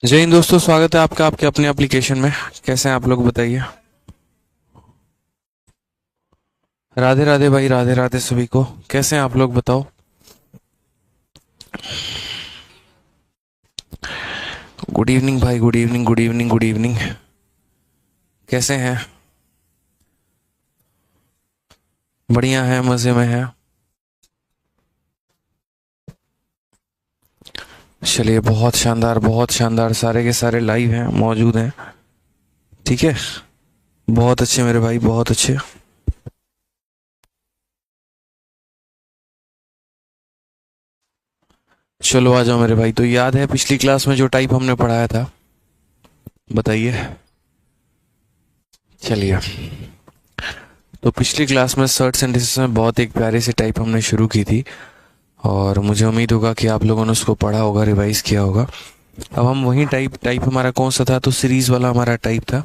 जय हिंद दोस्तों, स्वागत है आपका आपके अपने एप्लीकेशन में। कैसे हैं आप लोग, बताइए। राधे राधे भाई, राधे राधे सभी को। कैसे हैं आप लोग, बताओ। गुड इवनिंग भाई, good evening, good evening, good evening. कैसे हैं? बढ़िया है, मजे में है। चलिए, बहुत शानदार, बहुत शानदार। सारे के सारे लाइव हैं, मौजूद हैं। ठीक है। बहुत अच्छे मेरे भाई, बहुत अच्छे। चलो आ जाओ मेरे भाई। तो याद है पिछली क्लास में जो टाइप हमने पढ़ाया था? बताइए। चलिए। तो पिछली क्लास में सर्ट सेंटेंसेस में बहुत एक प्यारी सी टाइप हमने शुरू की थी। और मुझे उम्मीद होगा कि आप लोगों ने उसको पढ़ा होगा, रिवाइज किया होगा। अब हम वही टाइप टाइप हमारा कौन सा था? तो सीरीज वाला हमारा टाइप था।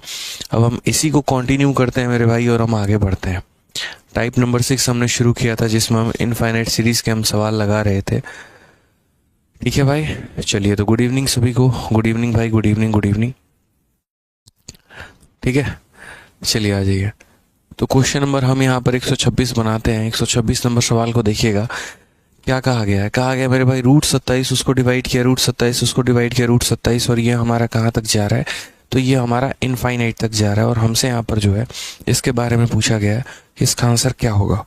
अब हम इसी को कंटिन्यू करते हैं मेरे भाई, और हम आगे बढ़ते हैं। टाइप नंबर 6 हमने शुरू किया था, जिसमें हम इनफाइनाइट सीरीज के हम सवाल लगा रहे थे। ठीक है भाई। चलिए, तो गुड इवनिंग सभी को। गुड इवनिंग भाई, गुड इवनिंग, गुड इवनिंग। ठीक है। चलिए आ जाइए। तो क्वेश्चन नंबर हम यहाँ पर 126 बनाते हैं। 126 नंबर सवाल को देखिएगा। क्या कहा गया है? कहा गया मेरे भाई, रूट 27 उसको डिवाइड किया, रूट 27 उसको डिवाइड किया, रूट 27, और ये हमारा कहाँ तक जा रहा है? तो ये हमारा इनफाइनाइट तक जा रहा है। और हमसे यहाँ पर जो है इसके बारे में पूछा गया है कि इसका आंसर क्या होगा।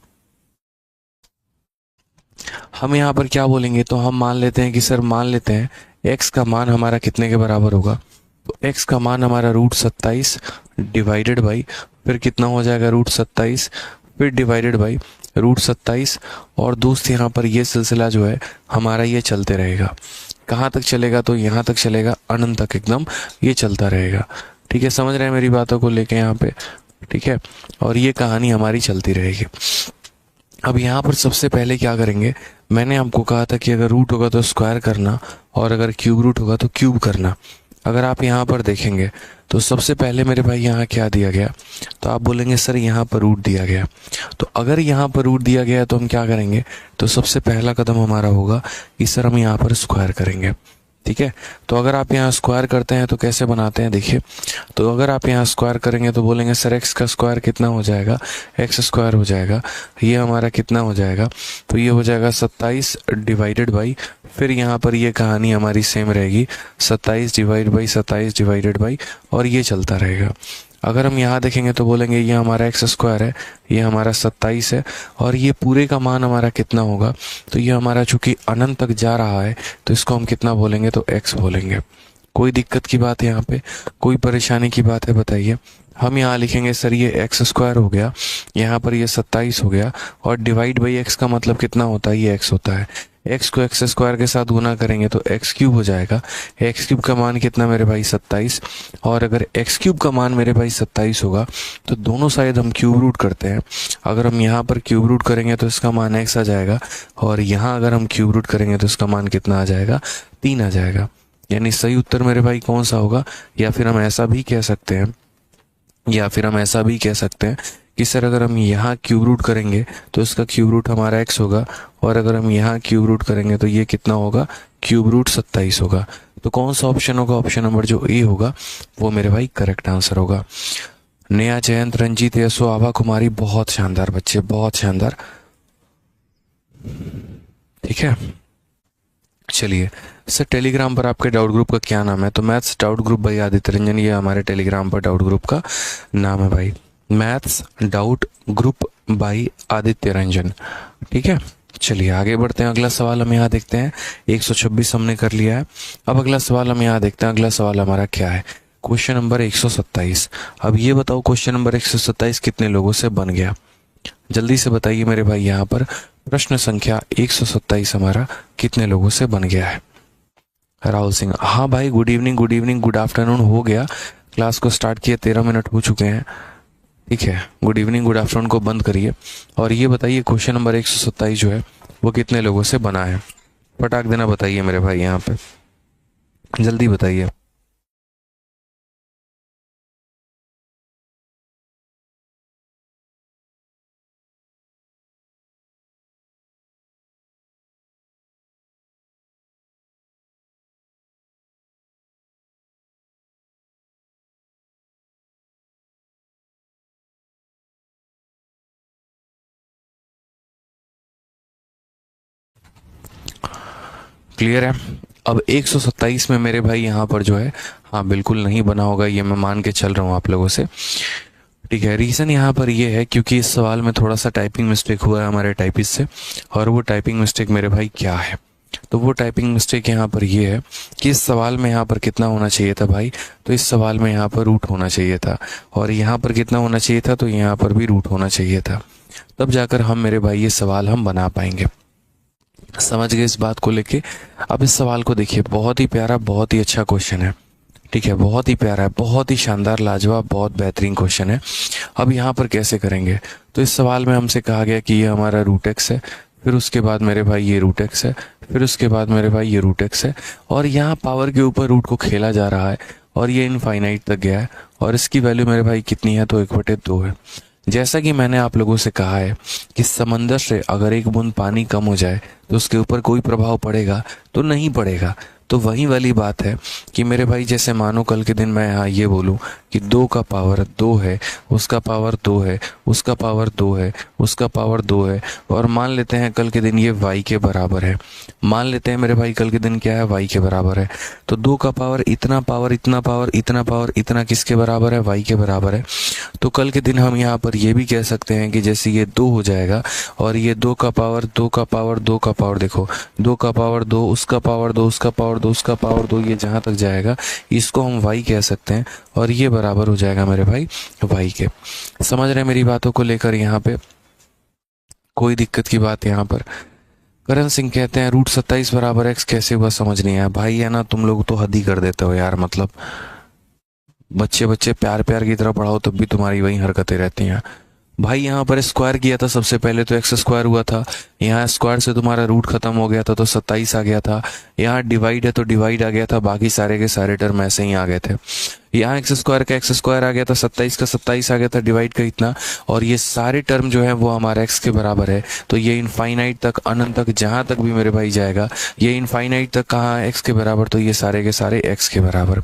हम यहाँ पर क्या बोलेंगे? तो हम मान लेते हैं कि सर, मान लेते हैं एक्स का मान हमारा कितने के बराबर होगा। तो एक्स का मान हमारा रूट 27 डिवाइडेड बाई, फिर कितना हो जाएगा? रूट 27, फिर डिवाइडेड बाई रूट 27। और दोस्त यहाँ पर ये सिलसिला जो है हमारा ये चलते रहेगा। कहाँ तक चलेगा? तो यहाँ तक चलेगा, अनंत तक एकदम ये चलता रहेगा। ठीक है, समझ रहे हैं मेरी बातों को लेके यहाँ पे? ठीक है। और ये कहानी हमारी चलती रहेगी। अब यहाँ पर सबसे पहले क्या करेंगे? मैंने आपको कहा था कि अगर रूट होगा तो स्क्वायर करना, और अगर क्यूब रूट होगा तो क्यूब करना। अगर आप यहाँ पर देखेंगे तो सबसे पहले मेरे भाई यहाँ क्या दिया गया? तो आप बोलेंगे सर यहाँ पर रूट दिया गया। तो अगर यहाँ पर रूट दिया गया तो हम क्या करेंगे? तो सबसे पहला कदम हमारा होगा कि सर हम यहाँ पर स्क्वायर करेंगे। ठीक है। तो अगर आप यहाँ स्क्वायर करते हैं तो कैसे बनाते हैं, देखिए। तो अगर आप यहाँ स्क्वायर करेंगे तो बोलेंगे सर एक्स का स्क्वायर कितना हो जाएगा? एक्स स्क्वायर हो जाएगा। ये हमारा कितना हो जाएगा? तो ये हो जाएगा 27 डिवाइडेड बाई, फिर यहाँ पर ये कहानी हमारी सेम रहेगी, 27 डिवाइड बाई, और ये चलता रहेगा। अगर हम यहाँ देखेंगे तो बोलेंगे ये हमारा एक्स स्क्वायर है, ये हमारा 27 है, और ये पूरे का मान हमारा कितना होगा? तो ये हमारा चूंकि अनंत तक जा रहा है तो इसको हम कितना बोलेंगे? तो एक्स बोलेंगे। कोई दिक्कत की बात है यहाँ पे? कोई परेशानी की बात है, बताइए। हम यहाँ लिखेंगे सर ये एक्स स्क्वायर हो गया, यहाँ पर ये 27 हो गया, और डिवाइड बाई एक्स का मतलब कितना होता है? ये एक्स होता है। एक्स को एक्स स्क्वायर के साथ गुना करेंगे तो एक्स क्यूब हो जाएगा। एक्स क्यूब का मान कितना मेरे भाई? 27। और अगर एक्स क्यूब का मान मेरे भाई 27 होगा तो दोनों साइड हम क्यूब रूट करते हैं। अगर हम यहाँ पर क्यूब रूट करेंगे तो इसका मान एक्स आ जाएगा, और यहाँ अगर हम क्यूब रूट करेंगे तो इसका मान कितना आ जाएगा? 3 आ जाएगा। यानी सही उत्तर मेरे भाई कौन सा होगा? या फिर हम ऐसा भी कह सकते हैं, कि सर अगर हम यहाँ क्यूब रूट करेंगे तो इसका क्यूब रूट हमारा एक्स होगा, और अगर हम यहाँ क्यूब रूट करेंगे तो ये कितना होगा? क्यूब रूट 27 होगा। तो कौन सा ऑप्शन होगा? ऑप्शन नंबर जो ए होगा वो मेरे भाई करेक्ट आंसर होगा। नेहा, जयंत, रंजीत, यशो, आभा, कुमारी, बहुत शानदार बच्चे, बहुत शानदार। ठीक है। चलिए। सर टेलीग्राम पर आपके डाउट ग्रुप का क्या नाम है? तो मैथ्स डाउट ग्रुप भाई आदित्य रंजन, ये हमारे टेलीग्राम पर डाउट ग्रुप का नाम है भाई। Maths doubt group by Aditya Ranjan. ठीक है। चलिए आगे बढ़ते हैं। अगला सवाल हम यहाँ देखते हैं। 126 हमने कर लिया है। अब अगला सवाल हम यहाँ देखते हैं। अगला सवाल हमारा क्या है? Question number 127। अब ये बताओ, क्वेश्चन नंबर 127 कितने लोगों से बन गया? जल्दी से बताइए मेरे भाई। यहाँ पर प्रश्न संख्या 127 हमारा कितने लोगों से बन गया है? राहुल सिंह, हाँ भाई, good evening, good evening, good afternoon हो गया। क्लास को स्टार्ट किए 13 मिनट हो चुके हैं। ठीक है। गुड इवनिंग, गुड आफ्टरनून को बंद करिए। और ये बताइए क्वेश्चन नंबर 127 जो है वो कितने लोगों से बना है? फटाक देना बताइए मेरे भाई, यहाँ पे जल्दी बताइए। क्लियर है। अब 127 में मेरे भाई यहाँ पर जो है, हाँ बिल्कुल नहीं बना होगा, ये मैं मान के चल रहा हूँ आप लोगों से। ठीक है, रीज़न यहाँ पर ये है क्योंकि इस सवाल में थोड़ा सा टाइपिंग मिस्टेक हुआ है हमारे टाइपिस्ट से। और वो टाइपिंग मिस्टेक मेरे भाई क्या है, तो वो टाइपिंग मिस्टेक यहाँ पर ये है कि इस सवाल में यहाँ पर कितना होना चाहिए था भाई, तो इस सवाल में यहाँ पर रूट होना चाहिए था, और यहाँ पर कितना होना चाहिए था, तो यहाँ पर भी रूट होना चाहिए था। तब जाकर हम मेरे भाई ये सवाल हम बना पाएंगे। समझ गए इस बात को लेके। अब इस सवाल को देखिए, बहुत ही प्यारा, बहुत ही अच्छा क्वेश्चन है। ठीक है, बहुत ही प्यारा है, बहुत ही शानदार, लाजवाब, बहुत बेहतरीन क्वेश्चन है। अब यहाँ पर कैसे करेंगे, तो इस सवाल में हमसे कहा गया कि ये हमारा रूट एक्स है, फिर उसके बाद मेरे भाई ये रूट एक्स है, फिर उसके बाद मेरे भाई ये रूट एक्स है, और यहाँ पावर के ऊपर रूट को खेला जा रहा है, और ये इनफाइनाइट तक गया है, और इसकी वैल्यू मेरे भाई कितनी है, तो 1/2 है। जैसा कि मैंने आप लोगों से कहा है कि समंदर से अगर एक बूंद पानी कम हो जाए तो उसके ऊपर कोई प्रभाव पड़ेगा, तो नहीं पड़ेगा। तो वही वाली बात है कि मेरे भाई जैसे मानो कल के दिन मैं यहाँ ये बोलूँ कि 2 का पावर 2 है, उसका पावर 2 है, उसका पावर 2 है, उसका पावर 2 है, और मान लेते हैं कल के दिन ये y के बराबर है। मान लेते हैं मेरे भाई कल के दिन क्या है, y के बराबर है। तो 2 का पावर इतना, पावर इतना, पावर इतना, पावर इतना किसके बराबर है, y के बराबर है। तो कल के दिन हम यहाँ पर ये भी कह सकते हैं कि जैसे ये 2 हो जाएगा, और ये 2 का पावर 2 का पावर 2 का पावर, देखो 2 का पावर 2, उसका पावर 2, उसका पावर 2, उसका पावर 2, ये जहां तक जाएगा इसको हम y कह सकते हैं, और ये बराबर हो जाएगा मेरे भाई y के। समझ रहे हैं मेरी बातों को लेकर, यहाँ पे कोई दिक्कत की बात यहाँ पर। करण सिंह कहते हैं √27 बराबर x कैसे हुआ, समझ नहीं आया भाई। है ना, तुम लोग तो हद ही कर देते हो यार, मतलब बच्चे बच्चे प्यार प्यार की तरह पढ़ाओ तब भी तुम्हारी वही हरकतें रहती हैं भाई। यहाँ पर स्क्वायर किया था सबसे पहले तो x स्क्वायर हुआ था, यहाँ स्क्वायर से तुम्हारा रूट खत्म हो गया था तो 27 आ गया था। यहाँ डिवाइड है तो डिवाइड आ गया था, बाकी सारे के सारे टर्म ऐसे ही आ गए थे। यहाँ x स्क्वायर का x स्क्वायर आ गया था, 27 का 27 आ गया था, डिवाइड का इतना, और ये सारे टर्म जो है वो हमारा x के बराबर है। तो ये इनफाइनाइट तक, अनंत तक, जहां तक भी मेरे भाई जाएगा, ये इनफाइनाइट तक कहाँ है, x के बराबर, तो ये सारे के सारे x के बराबर।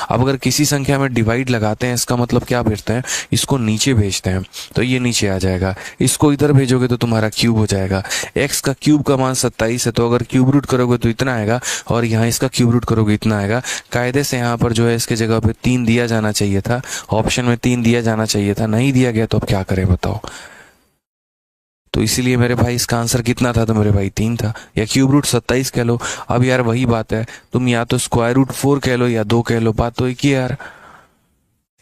अब अगर किसी संख्या में डिवाइड लगाते हैं, इसका मतलब क्या भेजते हैं, इसको नीचे भेजते हैं, तो ये नीचे आ जाएगा। इसको इधर भेजोगे तो तुम्हारा क्यूब हो जाएगा। x का क्यूब का मान 27 है, तो अगर क्यूब रूट करोगे तो इतना आएगा, और यहाँ इसका क्यूब रूट करोगे इतना आएगा। कायदे से यहाँ पर जो है इसके जगह पे 3 दिया जाना चाहिए था, ऑप्शन में 3 दिया जाना चाहिए था, नहीं दिया गया, तो अब क्या करें बताओ। तो इसीलिए मेरे भाई इसका आंसर कितना था, तो मेरे भाई 3 था, या क्यूब रूट 27 कह लो। अब यार वही बात है, तुम या तो स्क्वायर रूट 4 कह लो या 2 कह लो, बात तो एक ही यार।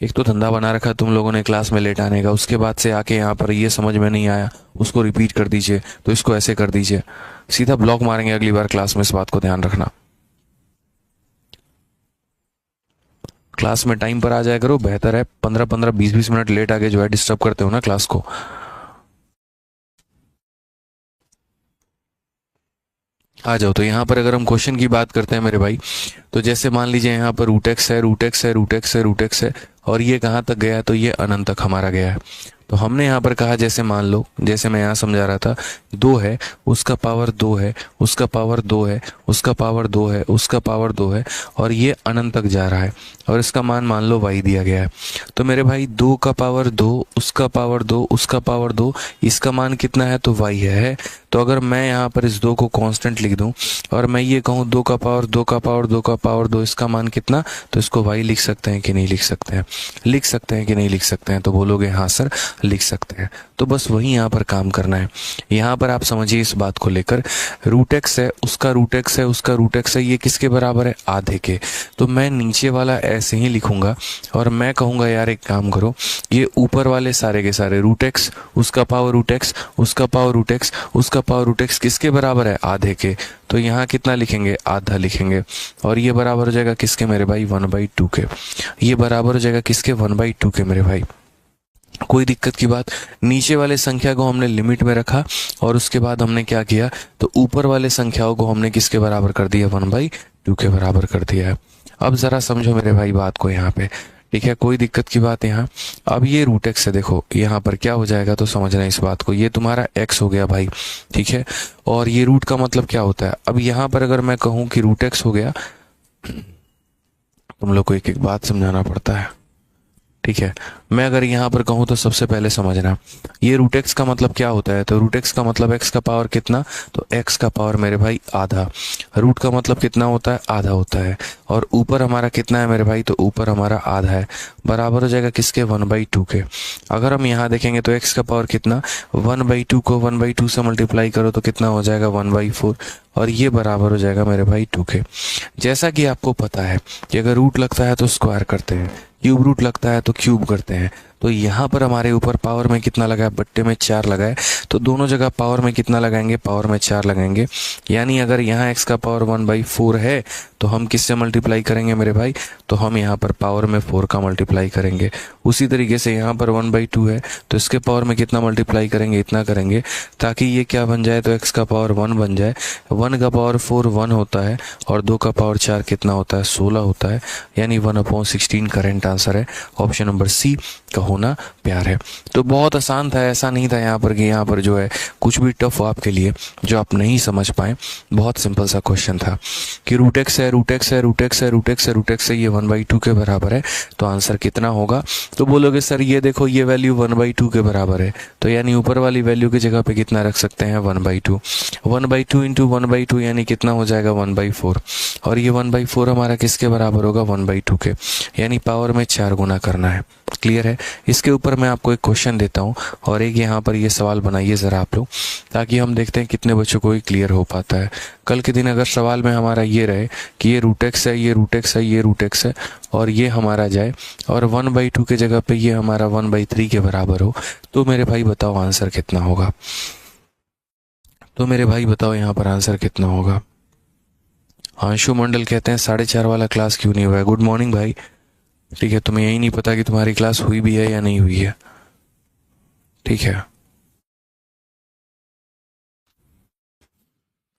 एक तो धंधा बना रखा तुम लोगों ने क्लास में लेट आने का, उसके बाद से आके यहाँ पर ये समझ में नहीं आया उसको रिपीट कर दीजिए, तो इसको ऐसे कर दीजिए, सीधा ब्लॉक मारेंगे अगली बार क्लास में, इस बात को ध्यान रखना। क्लास में टाइम पर आ जाया करो, बेहतर है। 15-15, 20-20 मिनट लेट आके जो है डिस्टर्ब करते हो ना क्लास को। आ जाओ, तो यहाँ पर अगर हम क्वेश्चन की बात करते हैं मेरे भाई, तो जैसे मान लीजिए यहाँ पर रूट एक्स है, रूट एक्स है, रूट एक्स है, रूट एक्स है, और ये कहाँ तक गया है, तो ये अनंत तक हमारा गया है। तो हमने यहाँ पर कहा, जैसे मान लो, जैसे मैं यहाँ समझा रहा था, 2 है, उसका पावर 2 है, उसका पावर 2 है, उसका पावर 2 है, उसका पावर 2 है, और ये अनंत तक जा रहा है, और इसका मान लो y दिया गया है। तो मेरे भाई 2 का पावर 2, उसका पावर 2, उसका पावर 2, इसका मान कितना है, तो y है। तो अगर मैं यहाँ पर इस 2 को कांस्टेंट लिख दूं, और मैं ये कहूँ 2 का पावर 2 का पावर 2 का पावर 2, इसका मान कितना, तो इसको y लिख सकते हैं कि नहीं लिख सकते हैं, लिख सकते हैं कि नहीं लिख सकते हैं, तो बोलोगे हाँ सर लिख सकते हैं। तो बस वही यहाँ पर काम करना है। यहाँ पर आप समझिए इस बात को लेकर, रूट एक्स है, उसका रूट एक्स है, उसका रूट एक्स है, ये किसके बराबर है, आधे के। तो मैं नीचे वाला ऐसे ही लिखूंगा, और मैं कहूँगा यार एक काम करो, ये ऊपर वाले सारे के सारे रूट एक्स, उसका पावर रूट एक्स, उसका पावर रूट एक्स, उसका पावर रूट एक्स किसके बराबर है, आधे के। तो यहाँ कितना लिखेंगे, आधा लिखेंगे, और ये बराबर हो जाएगा किसके मेरे भाई, 1/2 के। ये बराबर हो जाएगा किसके, 1/2 के मेरे भाई। कोई दिक्कत की बात। नीचे वाले संख्या को हमने लिमिट में रखा, और उसके बाद हमने क्या किया, तो ऊपर वाले संख्याओं को हमने किसके बराबर कर दिया, 1/2 के बराबर कर दिया है। अब जरा समझो मेरे भाई बात को यहाँ पे, ठीक है, कोई दिक्कत की बात यहाँ। अब ये रूट एक्स है, देखो यहाँ पर क्या हो जाएगा, तो समझना इस बात को, ये तुम्हारा एक्स हो गया भाई, ठीक है, और ये रूट का मतलब क्या होता है। अब यहाँ पर अगर मैं कहूँ कि रूट एक्स हो गया, तुम लोग को एक एक बात समझाना पड़ता है, ठीक है। मैं अगर यहाँ पर कहूँ तो सबसे पहले समझना, ये रूट एक्स का मतलब क्या होता है, तो रूट एक्स का मतलब एक्स का पावर कितना, तो एक्स का पावर मेरे भाई आधा। रूट का मतलब कितना होता है, आधा होता है। और ऊपर हमारा कितना है मेरे भाई, तो ऊपर हमारा आधा है, बराबर हो जाएगा किसके, 1/2 के। अगर हम यहाँ देखेंगे तो एक्स का पावर कितना, 1/2 को 1/2 से मल्टीप्लाई करो तो कितना हो जाएगा, 1/4। और ये बराबर हो जाएगा मेरे भाई 2 के। जैसा कि आपको पता है कि अगर रूट लगता है तो स्क्वायर करते हैं, क्यूब रूट लगता है तो क्यूब करते हैं। तो यहाँ पर हमारे ऊपर पावर में कितना लगा है, बट्टे में 4 लगा है, तो दोनों जगह पावर में कितना लगाएंगे, पावर में 4 लगाएंगे। यानी अगर यहाँ x का पावर 1/4 है तो हम किससे मल्टीप्लाई करेंगे मेरे भाई, तो हम यहाँ पर पावर में 4 का मल्टीप्लाई करेंगे। उसी तरीके से यहाँ पर 1/2 है तो इसके पावर में कितना मल्टीप्लाई करेंगे, इतना करेंगे, ताकि ये क्या बन जाए, तो x का पावर 1 बन जाए। 1 का पावर 4 1 होता है और 2 का पावर 4 कितना होता है, 16 होता है। यानी 1/16 करेंट आंसर है। ऑप्शन नंबर सी का होना प्यार है। तो बहुत आसान था, ऐसा नहीं था यहाँ पर कि यहाँ पर जो है कुछ भी टफ हो आपके लिए जो आप नहीं समझ पाए। बहुत सिंपल सा क्वेश्चन था कि रूट एक्स है, रूट एक्स है, रूट एक्स है, रूट एक्स है, रूट एक्स है, ये 1/2 के बराबर है, तो आंसर कितना होगा। तो बोलोगे सर ये देखो ये वैल्यू 1/2 के बराबर है, तो यानी ऊपर वाली वैल्यू की जगह पे कितना रख सकते हैं, 1/2। 1/2 इंटू 1/2 यानी कितना हो जाएगा, 1/4। और ये 1/4 हमारा किसके बराबर होगा, 1/2 के। यानी पावर में 4 गुना करना है। क्लियर है। इसके ऊपर मैं आपको एक क्वेश्चन देता हूँ और एक यहाँ पर ये सवाल बनाइए ज़रा आप लोग, ताकि हम देखते हैं कितने बच्चों को ये क्लियर हो पाता है। कल के दिन अगर सवाल में हमारा ये रहे कि ये रूट एक्स है, ये रूट एक्स है, ये रूट एक्स है, और ये हमारा जाए और 1/2 के जगह पे ये हमारा 1/3 के बराबर हो, तो मेरे भाई बताओ आंसर कितना होगा। तो मेरे भाई बताओ यहाँ पर आंसर कितना होगा। आंशु मंडल कहते हैं 4:30 वाला क्लास क्यों नहीं हुआ है। गुड मॉर्निंग भाई। ठीक है, तुम्हें यही नहीं पता कि तुम्हारी क्लास हुई भी है या नहीं हुई है। ठीक है,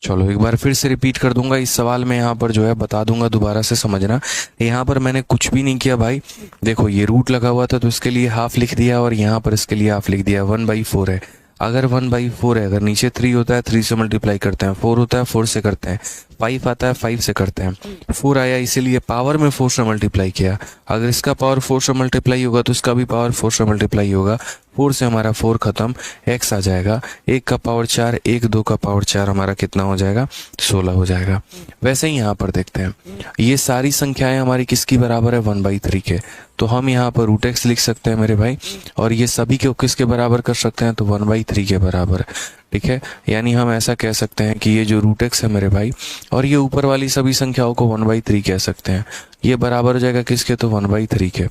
चलो एक बार फिर से रिपीट कर दूंगा इस सवाल में, यहाँ पर जो है बता दूंगा, दोबारा से समझना। यहाँ पर मैंने कुछ भी नहीं किया भाई। देखो ये रूट लगा हुआ था तो इसके लिए हाफ लिख दिया और यहाँ पर इसके लिए हाफ लिख दिया। 1/4 है, अगर 1/4 है, अगर नीचे 3 होता है 3 से मल्टीप्लाई करते हैं, 4 होता है 4 से करते हैं, 5 आता है 5 से करते हैं। 4 आया इसीलिए पावर में 4 से मल्टीप्लाई किया। अगर इसका पावर 4 से मल्टीप्लाई होगा तो इसका भी पावर 4 से मल्टीप्लाई होगा। 4 से हमारा 4 खत्म, x आ जाएगा। 1 का पावर 4, 1 2 का पावर 4 हमारा कितना हो जाएगा, 16 हो जाएगा। वैसे ही यहाँ पर देखते हैं, ये सारी संख्याएं हमारी किसकी बराबर है, 1/3 के। तो हम यहाँ पर रूट एक्स लिख सकते हैं मेरे भाई, और ये सभी के किसके बराबर कर सकते हैं, तो 1/3 के बराबर। ठीक है, यानी हम ऐसा कह सकते हैं कि ये जो रूट एक्स है मेरे भाई, और ये ऊपर वाली सभी संख्याओं को 1/3 कह सकते हैं। ये बराबर हो जाएगा किसके, तो 1/3 के।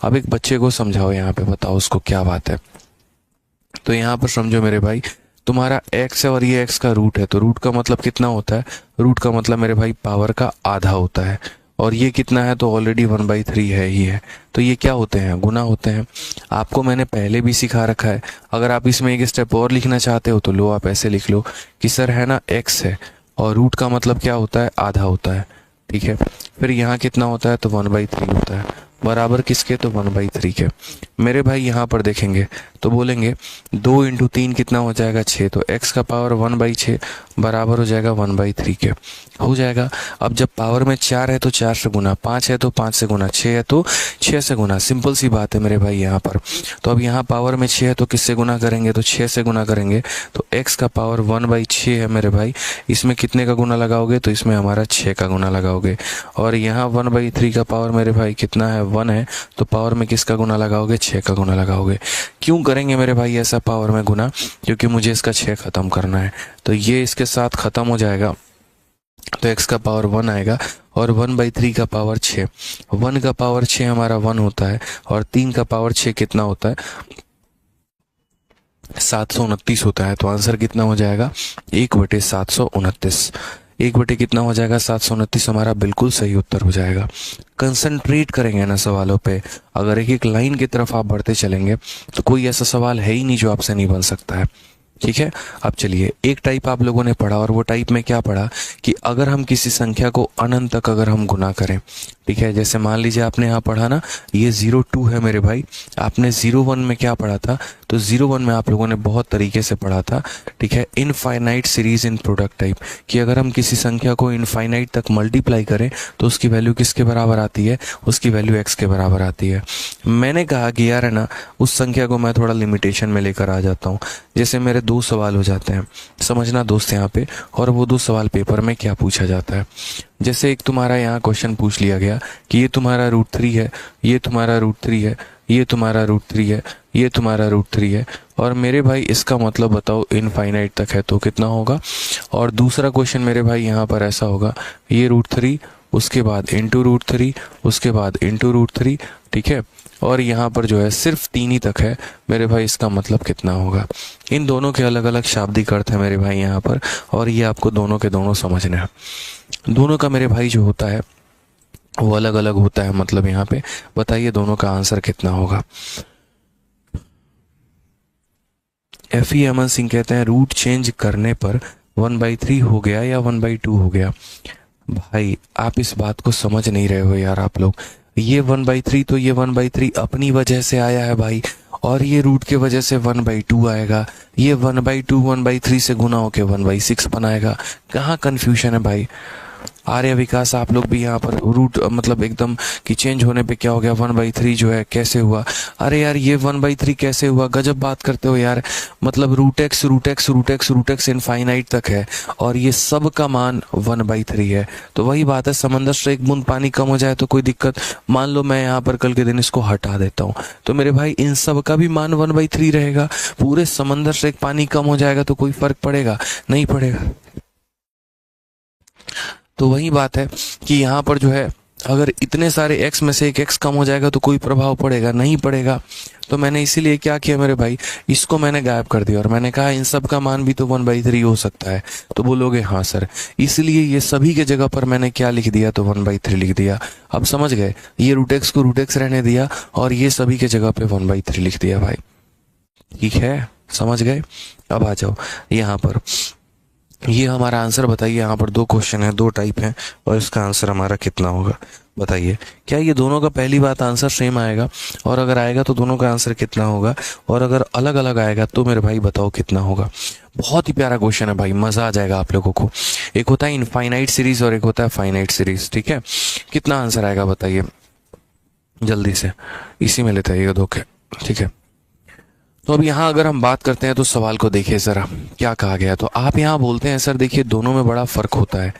अब एक बच्चे को समझाओ यहाँ पे, बताओ उसको क्या बात है। तो यहाँ पर समझो मेरे भाई, तुम्हारा x है और ये x का रूट है, तो रूट का मतलब कितना होता है, रूट का मतलब मेरे भाई पावर का आधा होता है। और ये कितना है, तो ऑलरेडी 1/3 है ही है। तो ये क्या होते हैं, गुना होते हैं। आपको मैंने पहले भी सिखा रखा है। अगर आप इसमें एक स्टेप और लिखना चाहते हो तो लो, आप ऐसे लिख लो कि सर है ना x है और रूट का मतलब क्या होता है, आधा होता है। ठीक है, फिर यहाँ कितना होता है, तो 1/3 होता है, बराबर किसके, तो 1/3 के। मेरे भाई यहाँ पर देखेंगे तो बोलेंगे 2 इंटू 3 कितना हो जाएगा, 6। तो x का पावर 1/6 बराबर हो जाएगा 1/3 के, हो जाएगा। अब जब पावर में 4 है तो 4 से गुना, 5 है तो 5 से गुना, 6 है तो 6 से गुना। सिंपल सी बात है मेरे भाई यहाँ पर। तो अब यहाँ पावर में 6 है तो किससे गुना करेंगे, तो 6 से गुना करेंगे। तो x का पावर 1/6 है मेरे भाई, इसमें कितने का गुना लगाओगे, तो इसमें हमारा 6 का गुना लगाओगे। और यहाँ 1/3 का पावर मेरे भाई कितना है, 1 है, तो पावर में किसका गुना लगाओगे, 6 का गुना लगाओगे। क्यों करेंगे मेरे भाई ऐसा पावर में गुना, क्योंकि मुझे इसका 6 खत्म करना है। तो ये इसके साथ खत्म हो जाएगा, तो x का पावर 1 आएगा और 1/3 का पावर 6। 1 का पावर 6 हमारा 1 होता है और 3 का पावर 6 कितना होता है, 729 होता है। तो आंसर कितना हो जाएगा, 1/729। 1 कितना हो जाएगा, 729 हमारा बिल्कुल सही उत्तर हो जाएगा। कंसंट्रेट करेंगे ना सवालों पे। अगर एक एक लाइन की तरफ आप बढ़ते चलेंगे तो कोई ऐसा सवाल है ही नहीं जो आपसे नहीं बन सकता है। ठीक है, अब चलिए, एक टाइप आप लोगों ने पढ़ा, और वो टाइप में क्या पढ़ा कि अगर हम किसी संख्या को अनंत तक अगर हम गुना करें, ठीक है। जैसे मान लीजिए आपने यहाँ पढ़ा ना, ये 02 है मेरे भाई, आपने 01 में क्या पढ़ा था, तो 01 में आप लोगों ने बहुत तरीके से पढ़ा था, ठीक है, infinite series in product type, कि अगर हम किसी संख्या को इनफाइनाइट तक मल्टीप्लाई करें तो उसकी वैल्यू किसके बराबर आती है, उसकी वैल्यू x के बराबर आती है। मैंने कहा कि यार है ना, उस संख्या को मैं थोड़ा लिमिटेशन में लेकर आ जाता हूँ। जैसे मेरे 2 सवाल हो जाते हैं, समझना दोस्त यहाँ पे, और वो 2 सवाल पेपर में क्या पूछा जाता है। जैसे एक तुम्हारा यहाँ क्वेश्चन पूछ लिया गया कि ये तुम्हारा √3 है, ये तुम्हारा √3 है, ये तुम्हारा √3 है, ये तुम्हारा √3 है, और मेरे भाई इसका मतलब बताओ इनफाइनाइट तक है तो कितना होगा। और दूसरा क्वेश्चन मेरे भाई यहाँ पर ऐसा होगा, ये √3, उसके बाद इंटू √3, उसके बाद इंटू √3, ठीक है, और यहाँ पर जो है सिर्फ 3 ही तक है मेरे भाई, इसका मतलब कितना होगा। इन दोनों के अलग अलग शाब्दिक अर्थ है मेरे भाई यहाँ पर, और ये आपको दोनों के दोनों समझने हैं। दोनों का मेरे भाई जो होता है वो अलग अलग होता है, मतलब यहाँ पे बताइए दोनों का आंसर कितना होगा। FE अमन सिंह कहते हैं रूट चेंज करने पर 1/3 हो गया या 1/2 हो गया। भाई आप इस बात को समझ नहीं रहे हो यार आप लोग। ये 1/3 तो ये 1/3 अपनी वजह से आया है भाई, और ये रूट की वजह से 1/2 आएगा। ये 1/2 1/3 से गुना होके 1/6 बनाएगा। कहाँ कंफ्यूजन है भाई। आर्य विकास आप लोग भी यहाँ पर रूट मतलब एकदम कि चेंज होने पे क्या हो गया 1/3 जो है कैसे हुआ। अरे यार ये 1/3 कैसे हुआ, गजब बात करते हो यार। मतलब √x इनफाइनाइट तक है और ये सब का मान 1/3 है। तो वही बात है, समंदर से एक बूंद पानी कम हो जाए तो कोई दिक्कत। मान लो मैं यहाँ पर कल के दिन इसको हटा देता हूँ तो मेरे भाई इन सब का भी मान 1/3 रहेगा। पूरे समंदर से एक पानी कम हो जाएगा तो कोई फर्क पड़ेगा नहीं पड़ेगा। तो वही बात है कि यहाँ पर जो है अगर इतने सारे x में से एक x कम हो जाएगा तो कोई प्रभाव पड़ेगा नहीं पड़ेगा। तो मैंने इसीलिए क्या किया मेरे भाई, इसको मैंने गायब कर दिया और मैंने कहा इन सब का मान भी तो 1/3 हो सकता है। तो बोलोगे हाँ सर, इसलिए ये सभी के जगह पर मैंने क्या लिख दिया, तो 1/3 लिख दिया। अब समझ गए, ये √x को √x रहने दिया और ये सभी के जगह पे 1/3 लिख दिया भाई। ठीक है, समझ गए। अब आ जाओ यहाँ पर, ये हमारा आंसर बताइए। यहाँ पर 2 क्वेश्चन है, 2 टाइप हैं और इसका आंसर हमारा कितना होगा बताइए। क्या ये दोनों का पहली बात आंसर सेम आएगा, और अगर आएगा तो दोनों का आंसर कितना होगा, और अगर अलग अलग आएगा तो मेरे भाई बताओ कितना होगा। बहुत ही प्यारा क्वेश्चन है भाई, मजा आ जाएगा आप लोगों को। एक होता है इनफाइनाइट सीरीज और एक होता है फाइनाइट सीरीज। ठीक है, कितना आंसर आएगा बताइए जल्दी से, इसी में लेते हैं ये 2 के। ठीक है, तो अब यहाँ अगर हम बात करते हैं तो सवाल को देखिए जरा क्या कहा गया। तो आप यहाँ बोलते हैं सर देखिए दोनों में बड़ा फर्क होता है,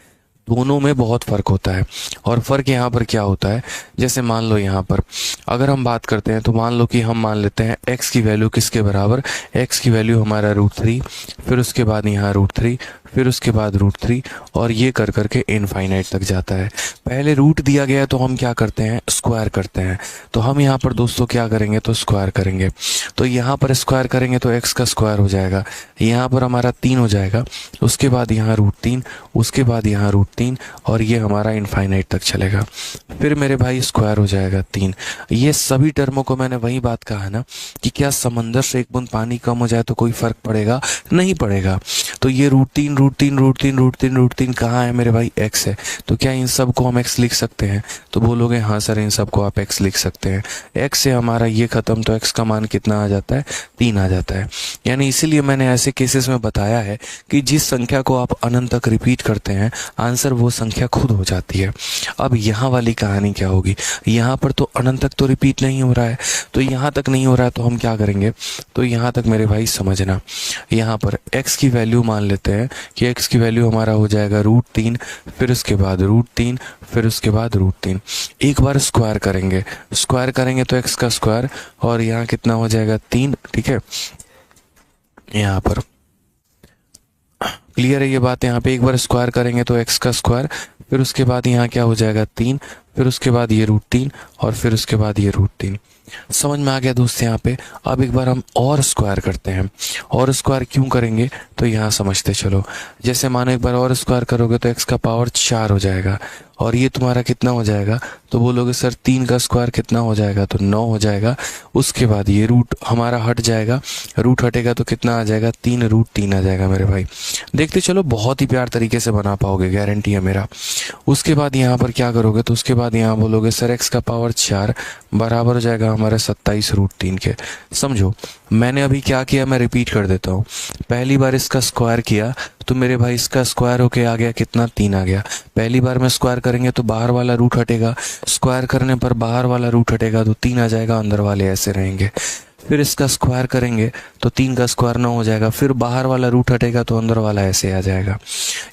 दोनों में बहुत फर्क होता है। और फर्क यहाँ पर क्या होता है, जैसे मान लो यहाँ पर अगर हम बात करते हैं तो मान लो कि हम मान लेते हैं x की वैल्यू किसके बराबर, x की वैल्यू हमारा √3, फिर उसके बाद यहाँ √3, फिर उसके बाद √3, और ये कर करके इनफाइनाइट तक जाता है। पहले रूट दिया गया है तो हम क्या करते हैं, स्क्वायर करते हैं। तो हम यहाँ पर दोस्तों क्या करेंगे, तो स्क्वायर करेंगे। तो यहाँ पर स्क्वायर करेंगे तो x का स्क्वायर हो जाएगा, यहाँ पर हमारा 3 हो जाएगा, उसके बाद यहाँ √3, उसके बाद यहाँ √3, और ये हमारा इनफाइनाइट तक चलेगा। फिर मेरे भाई स्क्वायर हो जाएगा 3। ये सभी टर्मों को मैंने वही बात कहा ना कि क्या समंदर से एक बूंद पानी कम हो जाए तो कोई फर्क पड़ेगा नहीं पड़ेगा। तो ये √3 कहाँ है मेरे भाई, x है। तो क्या इन सब को हम x लिख सकते हैं, तो बोलोगे हाँ सर इन सब को आप x लिख सकते हैं। x से हमारा ये खत्म, तो x का मान कितना आ जाता है, 3 आ जाता है। यानी इसीलिए मैंने ऐसे केसेस में बताया है कि जिस संख्या को आप अनंत तक रिपीट करते हैं आंसर वो संख्या खुद हो जाती है। अब यहाँ वाली कहानी क्या होगी, यहाँ पर तो अनंत तक तो रिपीट नहीं हो रहा है, तो यहाँ तक नहीं हो रहा है तो हम क्या करेंगे, तो यहाँ तक मेरे भाई समझना। यहाँ पर x की वैल्यू मान लेते हैं कि x की वैल्यू हमारा हो जाएगा √3, फिर उसके बाद √3, फिर उसके बाद √3। एक बार स्क्वायर करेंगे, स्क्वायर करेंगे तो x का स्क्वायर, और यहाँ कितना हो जाएगा 3। ठीक है, यहाँ पर क्लियर है ये बात। यहाँ पे एक बार स्क्वायर करेंगे तो x का स्क्वायर, फिर उसके बाद यहाँ क्या हो जाएगा 3, फिर उसके बाद ये √3, और फिर उसके बाद ये √3। समझ में आ गया दोस्त यहाँ पे। अब एक बार हम और स्क्वायर करते हैं, और स्क्वायर क्यों करेंगे तो यहाँ समझते चलो। जैसे मानो एक बार और स्क्वायर करोगे तो x का पावर 4 हो जाएगा, और ये तुम्हारा कितना हो जाएगा, तो बोलोगे सर 3 का स्क्वायर कितना हो जाएगा, तो 9 हो जाएगा। उसके बाद ये रूट हमारा हट जाएगा, रूट हटेगा तो कितना आ जाएगा, 3 √3 आ जाएगा मेरे भाई। देखते चलो बहुत ही प्यार तरीके से बना पाओगे, गारंटी है मेरा। उसके बाद यहाँ पर क्या करोगे, तो उसके बाद यहाँ बोलोगे सर x का पावर 4 बराबर हो जाएगा हमारे 27√3 के। समझो मैंने अभी क्या किया, मैं रिपीट कर देता हूँ। पहली बार इसका स्क्वायर किया तो मेरे भाई इसका स्क्वायर होके आ गया कितना, 3 आ गया। पहली बार में स्क्वायर करेंगे तो बाहर वाला रूट हटेगा, स्क्वायर करने पर बाहर वाला रूट हटेगा तो 3 आ जाएगा, अंदर वाले ऐसे रहेंगे। फिर इसका स्क्वायर करेंगे तो 3 का स्क्वायर 9 हो जाएगा, फिर बाहर वाला रूट हटेगा तो अंदर वाला ऐसे आ जाएगा।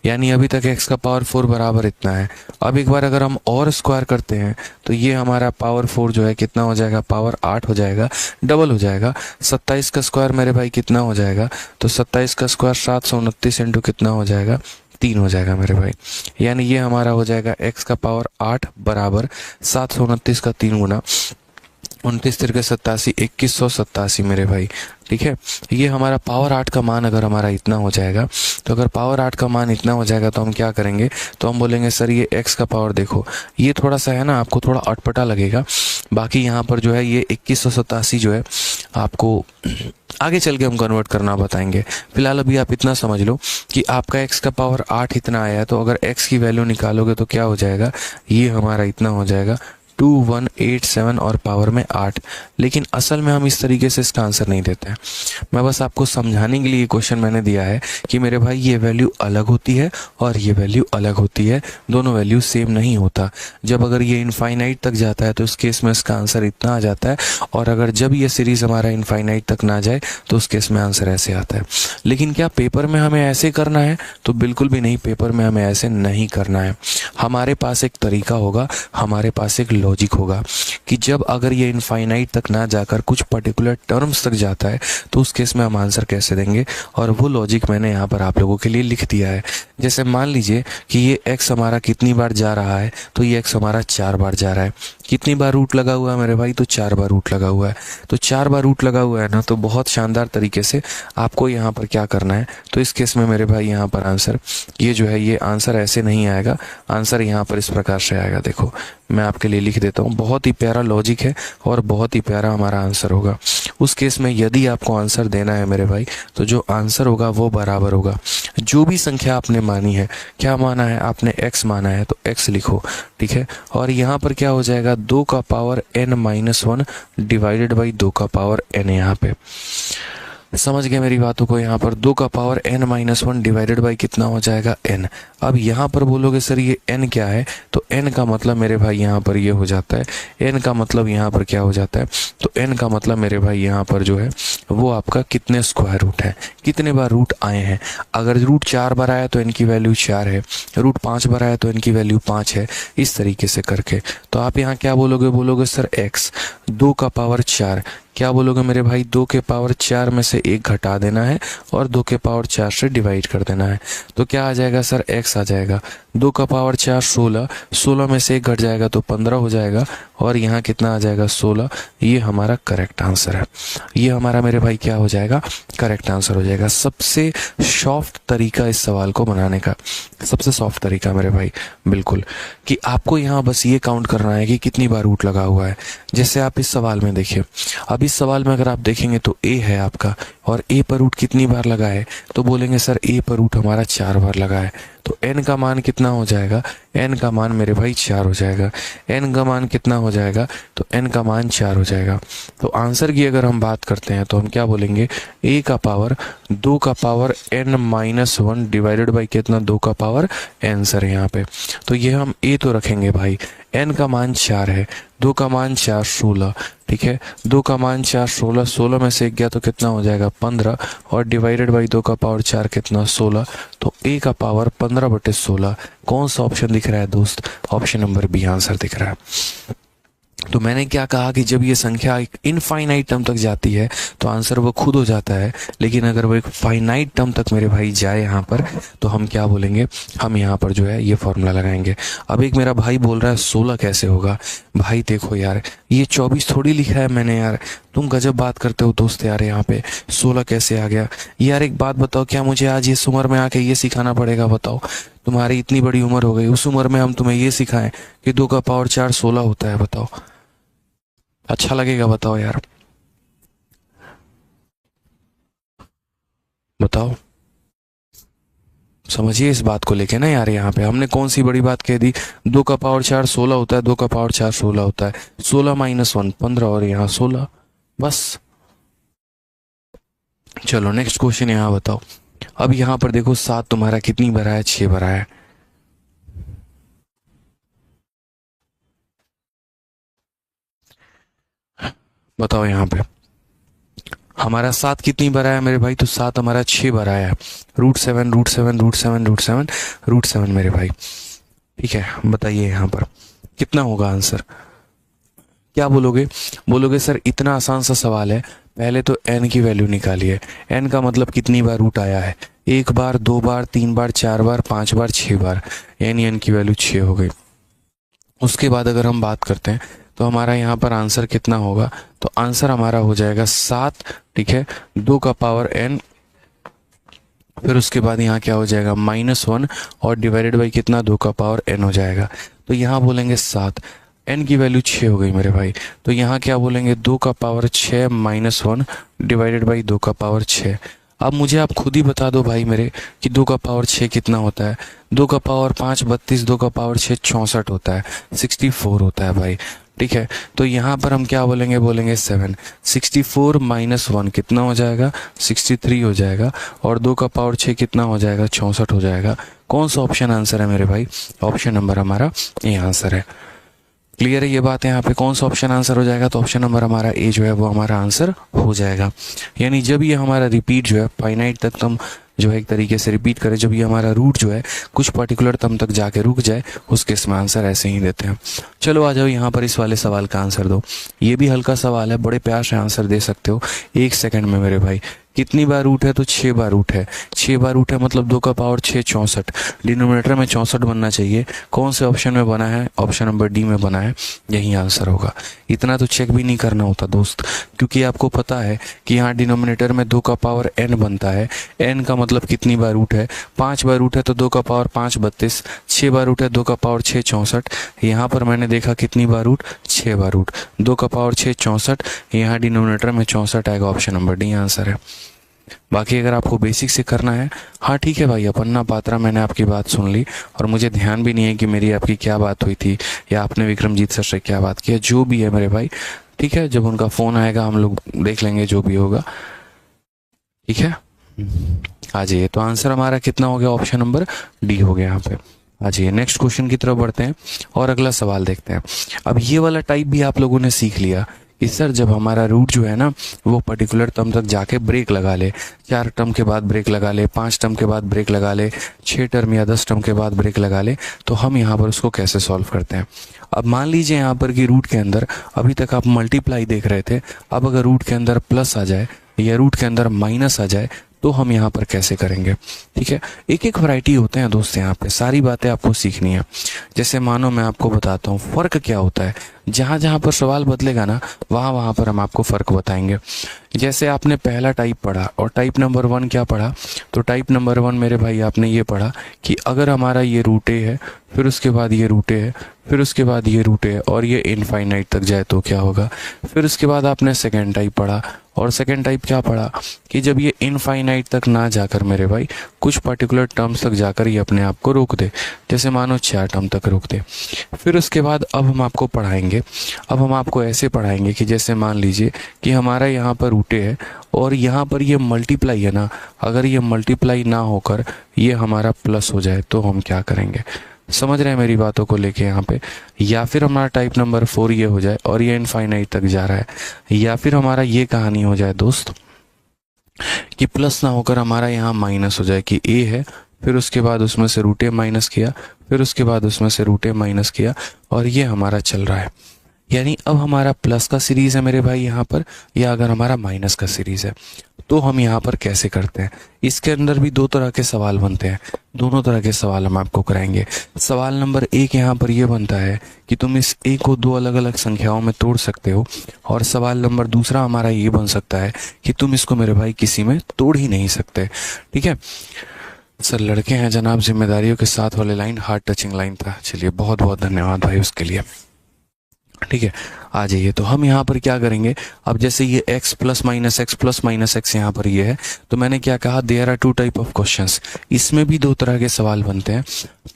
यानी अभी तक x का पावर 4 बराबर इतना है। अब एक बार अगर हम और स्क्वायर करते हैं तो ये हमारा पावर 4 जो है कितना हो जाएगा, पावर 8 हो जाएगा, डबल हो जाएगा। 27 का स्क्वायर मेरे भाई कितना हो जाएगा, तो 27 का स्क्वायर 729 इंटू कितना हो जाएगा, 3 हो जाएगा मेरे भाई। यानी ये हमारा हो जाएगा x का पावर 8 बराबर 729 का 3 गुना 29 तिरके 87, 2187 मेरे भाई। ठीक है, ये हमारा पावर 8 का मान अगर हमारा इतना हो जाएगा, तो अगर पावर 8 का मान इतना हो जाएगा तो हम क्या करेंगे, तो हम बोलेंगे सर ये x का पावर देखो, ये थोड़ा सा है ना आपको थोड़ा अटपटा लगेगा। बाकी यहाँ पर जो है ये 2187 जो है आपको आगे चल के हम कन्वर्ट करना बताएंगे। फिलहाल अभी आप इतना समझ लो कि आपका x का पावर 8 इतना आया है, तो अगर x की वैल्यू निकालोगे तो क्या हो जाएगा, ये हमारा इतना हो जाएगा 2187 और पावर में 8। लेकिन असल में हम इस तरीके से इसका आंसर नहीं देते हैं। मैं बस आपको समझाने के लिए ये क्वेश्चन मैंने दिया है कि मेरे भाई ये वैल्यू अलग होती है और ये वैल्यू अलग होती है, दोनों वैल्यू सेम नहीं होता। जब अगर ये इनफाइनाइट तक जाता है तो उस केस में इसका आंसर इतना आ जाता है, और अगर जब ये सीरीज हमारा इनफाइनाइट तक ना जाए तो उस केस में आंसर ऐसे आता है। लेकिन क्या पेपर में हमें ऐसे करना है, तो बिल्कुल भी नहीं, पेपर में हमें ऐसे नहीं करना है। हमारे पास एक तरीका होगा, हमारे पास एक लॉजिक होगा कि जब अगर ये इनफाइनाइट तक ना जाकर कुछ पर्टिकुलर टर्म्स तक जाता है तो उस केस में हम आंसर कैसे देंगे, और वो लॉजिक मैंने यहाँ पर आप लोगों के लिए लिख दिया है। जैसे मान लीजिए कि ये x हमारा कितनी बार जा रहा है, तो ये x हमारा 4 बार जा रहा है। कितनी बार रूट लगा हुआ है मेरे भाई, तो 4 बार रूट लगा हुआ है। तो 4 बार रूट लगा हुआ है ना, तो बहुत शानदार तरीके से आपको यहाँ पर क्या करना है, तो इस केस में मेरे भाई यहाँ पर आंसर ये जो है, ये आंसर ऐसे नहीं आएगा, आंसर यहाँ पर इस प्रकार से आएगा। देखो मैं आपके लिए लिख देता हूँ, बहुत ही प्यारा लॉजिक है और बहुत ही प्यारा हमारा आंसर होगा। उस केस में यदि आपको आंसर देना है मेरे भाई, तो जो आंसर होगा वो बराबर होगा जो भी संख्या आपने मानी है। क्या माना है आपने, x माना है तो x लिखो, ठीक है। और यहाँ पर क्या हो जाएगा, 2 का पावर n-1 डिवाइडेड बाई 2 का पावर n। यहाँ पे समझ गए मेरी बातों को। यहाँ पर 2 का पावर n-1 डिवाइडेड बाई कितना हो जाएगा, n। अब यहाँ पर बोलोगे सर ये n क्या है, तो n का मतलब मेरे भाई यहाँ पर ये हो जाता है, n का मतलब यहाँ पर क्या हो जाता है, तो n का मतलब मेरे भाई यहाँ पर जो है वो आपका कितने स्क्वायर रूट है, कितने बार रूट आए हैं। अगर रूट 4 बार आया तो n की वैल्यू 4 है, रूट 5 बार आया तो n की वैल्यू 5 है, इस तरीके से करके। तो आप यहाँ क्या बोलोगे, बोलोगे सर x 2 का पावर 4, क्या बोलोगे मेरे भाई, 2 के पावर 4 में से 1 घटा देना है और 2 के पावर 4 से डिवाइड कर देना है। तो क्या आ जाएगा सर, x आ जाएगा 2 का पावर 4 16, 16 में से 1 घट जाएगा तो 15 हो जाएगा, और यहाँ कितना आ जाएगा 16। ये हमारा करेक्ट आंसर है, ये हमारा मेरे भाई क्या हो जाएगा, करेक्ट आंसर हो जाएगा। सबसे सॉफ्ट तरीका इस सवाल को बनाने का, सबसे सॉफ्ट तरीका मेरे भाई, बिल्कुल, कि आपको यहाँ बस ये काउंट करना है कि कितनी बार रूट लगा हुआ है। जैसे आप इस सवाल में देखिए, अब इस सवाल में अगर आप देखेंगे तो a है आपका, और a पर रूट कितनी बार लगा है, तो बोलेंगे सर a पर रूट हमारा 4 बार लगा है। तो n का मान कितना हो जाएगा, n का मान मेरे भाई 4 हो जाएगा। n का मान कितना हो जाएगा, तो n का मान 4 हो जाएगा। तो आंसर की अगर हम बात करते हैं तो हम क्या बोलेंगे, a का पावर 2 का पावर n-1 डिवाइडेड बाई कितना, 2 का पावर n सर यहाँ पे। तो ये हम a तो रखेंगे भाई, n का मान 4 है, 2 का मान 4 16, ठीक है। 2 का मान 4 16, 16 में से 1 गया तो कितना हो जाएगा 15, और डिवाइडेड बाई 2 का पावर 4 कितना 16। तो a का पावर 15/16। कौन सा ऑप्शन दिख रहा है दोस्त, ऑप्शन नंबर बी आंसर दिख रहा है। तो मैंने क्या कहा कि जब ये संख्या एक इनफाइनाइट टर्म तक जाती है तो आंसर वो खुद हो जाता है, लेकिन अगर वो एक फाइनाइट टर्म तक मेरे भाई जाए यहाँ पर, तो हम क्या बोलेंगे, हम यहाँ पर जो है ये फॉर्मूला लगाएंगे। अब एक मेरा भाई बोल रहा है 16 कैसे होगा। भाई देखो यार, ये 24 थोड़ी लिखा है मैंने यार, तुम गजब बात करते हो दोस्त यार, यहाँ पे 16 कैसे आ गया यार। एक बात बताओ, क्या मुझे आज इस उम्र में आके ये सिखाना पड़ेगा, बताओ। तुम्हारी इतनी बड़ी उम्र हो गई, उस उम्र में हम तुम्हें ये सिखाएं कि 2 का पावर 4 16 होता है, बताओ, अच्छा लगेगा, बताओ यार, बताओ। समझिए इस बात को लेके ना यार, यहाँ पे हमने कौन सी बड़ी बात कह दी, 2 का पावर 4 16 होता है, 2 का पावर 4 16 होता है, 16 माइनस 1 15 और यहाँ 16, बस। चलो नेक्स्ट क्वेश्चन यहाँ बताओ। अब यहाँ पर देखो 7 तुम्हारा कितनी भरा है, 6 भरा है। बताओ यहाँ पे हमारा 7 कितनी भरा है मेरे भाई, तो 7 हमारा 6 भरा है। √7 √7 √7 √7 √7 मेरे भाई। ठीक है, बताइए यहाँ पर कितना होगा आंसर। क्या बोलोगे, बोलोगे सर इतना आसान सा सवाल है, पहले तो n की वैल्यू निकालिए। n का मतलब कितनी बार रूट आया है, 1 बार 2 बार 3 बार 4 बार 5 बार 6 बार, यानी n की वैल्यू 6 हो गई। उसके बाद अगर हम बात करते हैं तो हमारा यहाँ पर आंसर कितना होगा, तो आंसर हमारा हो जाएगा 7। ठीक है, 2 का पावर n, फिर उसके बाद यहाँ क्या हो जाएगा -1 और डिवाइडेड बाई कितना, 2 का पावर n हो जाएगा। तो यहाँ बोलेंगे 7, n की वैल्यू 6 हो गई मेरे भाई। तो यहाँ क्या बोलेंगे, 2 का पावर 6 -1 डिवाइडेड बाई 2 का पावर 6। अब मुझे आप खुद ही बता दो भाई मेरे कि 2 का पावर 6 कितना होता है। 2 का पावर 5 32, 2 का पावर 6 64 होता है, 64 होता है भाई। ठीक है, तो यहाँ पर हम क्या बोलेंगे, बोलेंगे 7। 64 -1 कितना हो जाएगा, 63 हो जाएगा, और 2 का पावर 6 कितना हो जाएगा, 64 हो जाएगा। कौन सा ऑप्शन आंसर है मेरे भाई, ऑप्शन नंबर हमारा ये आंसर है। क्लियर है ये बात है यहाँ पे, कौन सा ऑप्शन आंसर हो जाएगा, तो ऑप्शन नंबर हमारा ए जो है वो हमारा आंसर हो जाएगा। यानी जब ये हमारा रिपीट जो है फाइनाइट तक तुम जो है एक तरीके से रिपीट करें, जब ये हमारा रूट जो है कुछ पर्टिकुलर तम तक जाके रुक जाए, उसके इसमें आंसर ऐसे ही देते हैं। चलो आ जाओ यहाँ पर इस वाले सवाल का आंसर दो। ये भी हल्का सवाल है, बड़े प्यार से आंसर दे सकते हो 1 सेकंड में मेरे भाई। कितनी बार रूट है, तो 6 बार रूट है। 6 बार रूट है मतलब 2 का पावर 6 64, डिनोमिनेटर में 64 बनना चाहिए। कौन से ऑप्शन में बना है, ऑप्शन नंबर डी में बना है, यही आंसर होगा। इतना तो चेक भी नहीं करना होता दोस्त, क्योंकि आपको पता है कि यहाँ डिनोमिनेटर में 2 का पावर n बनता है। n का मतलब कितनी बार रूट है, 5 बार रूट है तो 2 का पावर 5 32, 6 बार रूट है 2 का पावर 6 64। यहाँ पर मैंने देखा कितनी बार रूट, 6 बार रूट, 2 का पावर 6 64, यहाँ डिनोमिनेटर में 64 आएगा, ऑप्शन नंबर डी आंसर है। बाकी अगर आपको बेसिक से करना है, हाँ ठीक है भाई, अपन्ना पात्रा मैंने आपकी बात सुन ली और मुझे ध्यान भी नहीं है कि मेरी आपकी क्या बात हुई थी या आपने विक्रमजीत सर से क्या बात किया, जो भी है मेरे भाई। ठीक है, जब उनका फ़ोन आएगा हम लोग देख लेंगे जो भी होगा। ठीक है, आ जाइए। तो आंसर हमारा कितना हो गया, ऑप्शन नंबर डी हो गया यहाँ पे। आ जाइए नेक्स्ट क्वेश्चन की तरफ बढ़ते हैं और अगला सवाल देखते हैं। अब ये वाला टाइप भी आप लोगों ने सीख लिया कि सर जब हमारा रूट जो है ना वो पर्टिकुलर टर्म तक जाके ब्रेक लगा ले, 4 टर्म के बाद ब्रेक लगा ले, 5 टर्म के बाद ब्रेक लगा ले, 6 टर्म या 10 टर्म के बाद ब्रेक लगा ले, तो हम यहाँ पर उसको कैसे सॉल्व करते हैं। अब मान लीजिए यहाँ पर कि रूट के अंदर अभी तक आप मल्टीप्लाई देख रहे थे, अब अगर रूट के अंदर प्लस आ जाए या रूट के अंदर माइनस आ जाए तो हम यहाँ पर कैसे करेंगे। ठीक है, एक एक वैरायटी होते हैं दोस्त, यहाँ पे सारी बातें आपको सीखनी है। जैसे मानो मैं आपको बताता हूँ फ़र्क क्या होता है, जहाँ जहाँ पर सवाल बदलेगा ना वहाँ वहाँ पर हम आपको फ़र्क बताएंगे। जैसे आपने पहला टाइप पढ़ा और टाइप नंबर 1 क्या पढ़ा, तो टाइप नंबर 1 मेरे भाई आपने ये पढ़ा कि अगर हमारा ये रूट ए है, फिर उसके बाद ये रूट ए है, फिर उसके बाद ये रूट ए और ये इनफाइनाइट तक जाए तो क्या होगा। फिर उसके बाद आपने सेकेंड टाइप पढ़ा और सेकेंड टाइप क्या पढ़ा कि जब ये इनफाइनाइट तक ना जाकर मेरे भाई कुछ पर्टिकुलर टर्म्स तक जाकर ये अपने आप को रोक दे, जैसे मानो 4 टर्म तक रोक दे। फिर उसके बाद अब हम आपको पढ़ाएंगे, अब हम आपको ऐसे पढ़ाएंगे कि जैसे मान लीजिए कि हमारा यहाँ पर रूट ए है और यहाँ पर ये मल्टीप्लाई है ना, अगर ये मल्टीप्लाई ना होकर ये हमारा प्लस हो जाए तो हम क्या करेंगे। समझ रहे हैं मेरी बातों को लेके यहाँ पे। या फिर हमारा टाइप नंबर 4 ये हो जाए और ये इनफाइनाइट तक जा रहा है, या फिर हमारा ये कहानी हो जाए दोस्त कि प्लस ना होकर हमारा यहाँ माइनस हो जाए कि ए है, फिर उसके बाद उसमें से रूट ए माइनस किया, फिर उसके बाद उसमें से रूट ए माइनस किया और ये हमारा चल रहा है। यानी अब हमारा प्लस का सीरीज है मेरे भाई यहाँ पर, या अगर हमारा माइनस का सीरीज है तो हम यहाँ पर कैसे करते हैं। इसके अंदर भी 2 तरह के सवाल बनते हैं, दोनों तरह के सवाल हम आपको कराएंगे। सवाल नंबर 1 यहाँ पर ये बनता है कि तुम इस ए को 2 अलग अलग संख्याओं में तोड़ सकते हो, और सवाल नंबर दूसरा हमारा ये बन सकता है कि तुम इसको मेरे भाई किसी में तोड़ ही नहीं सकते। ठीक है सर, लड़के हैं जनाब, जिम्मेदारियों के साथ वाले लाइन हार्ट टचिंग लाइन था। चलिए बहुत बहुत धन्यवाद भाई उसके लिए। ठीक है, आ जाइए, तो हम यहाँ पर क्या करेंगे, अब जैसे ये x प्लस माइनस एक्स यहाँ पर ये है, तो मैंने क्या कहा, there are two type of questions. इसमें भी दो तरह के सवाल बनते हैं।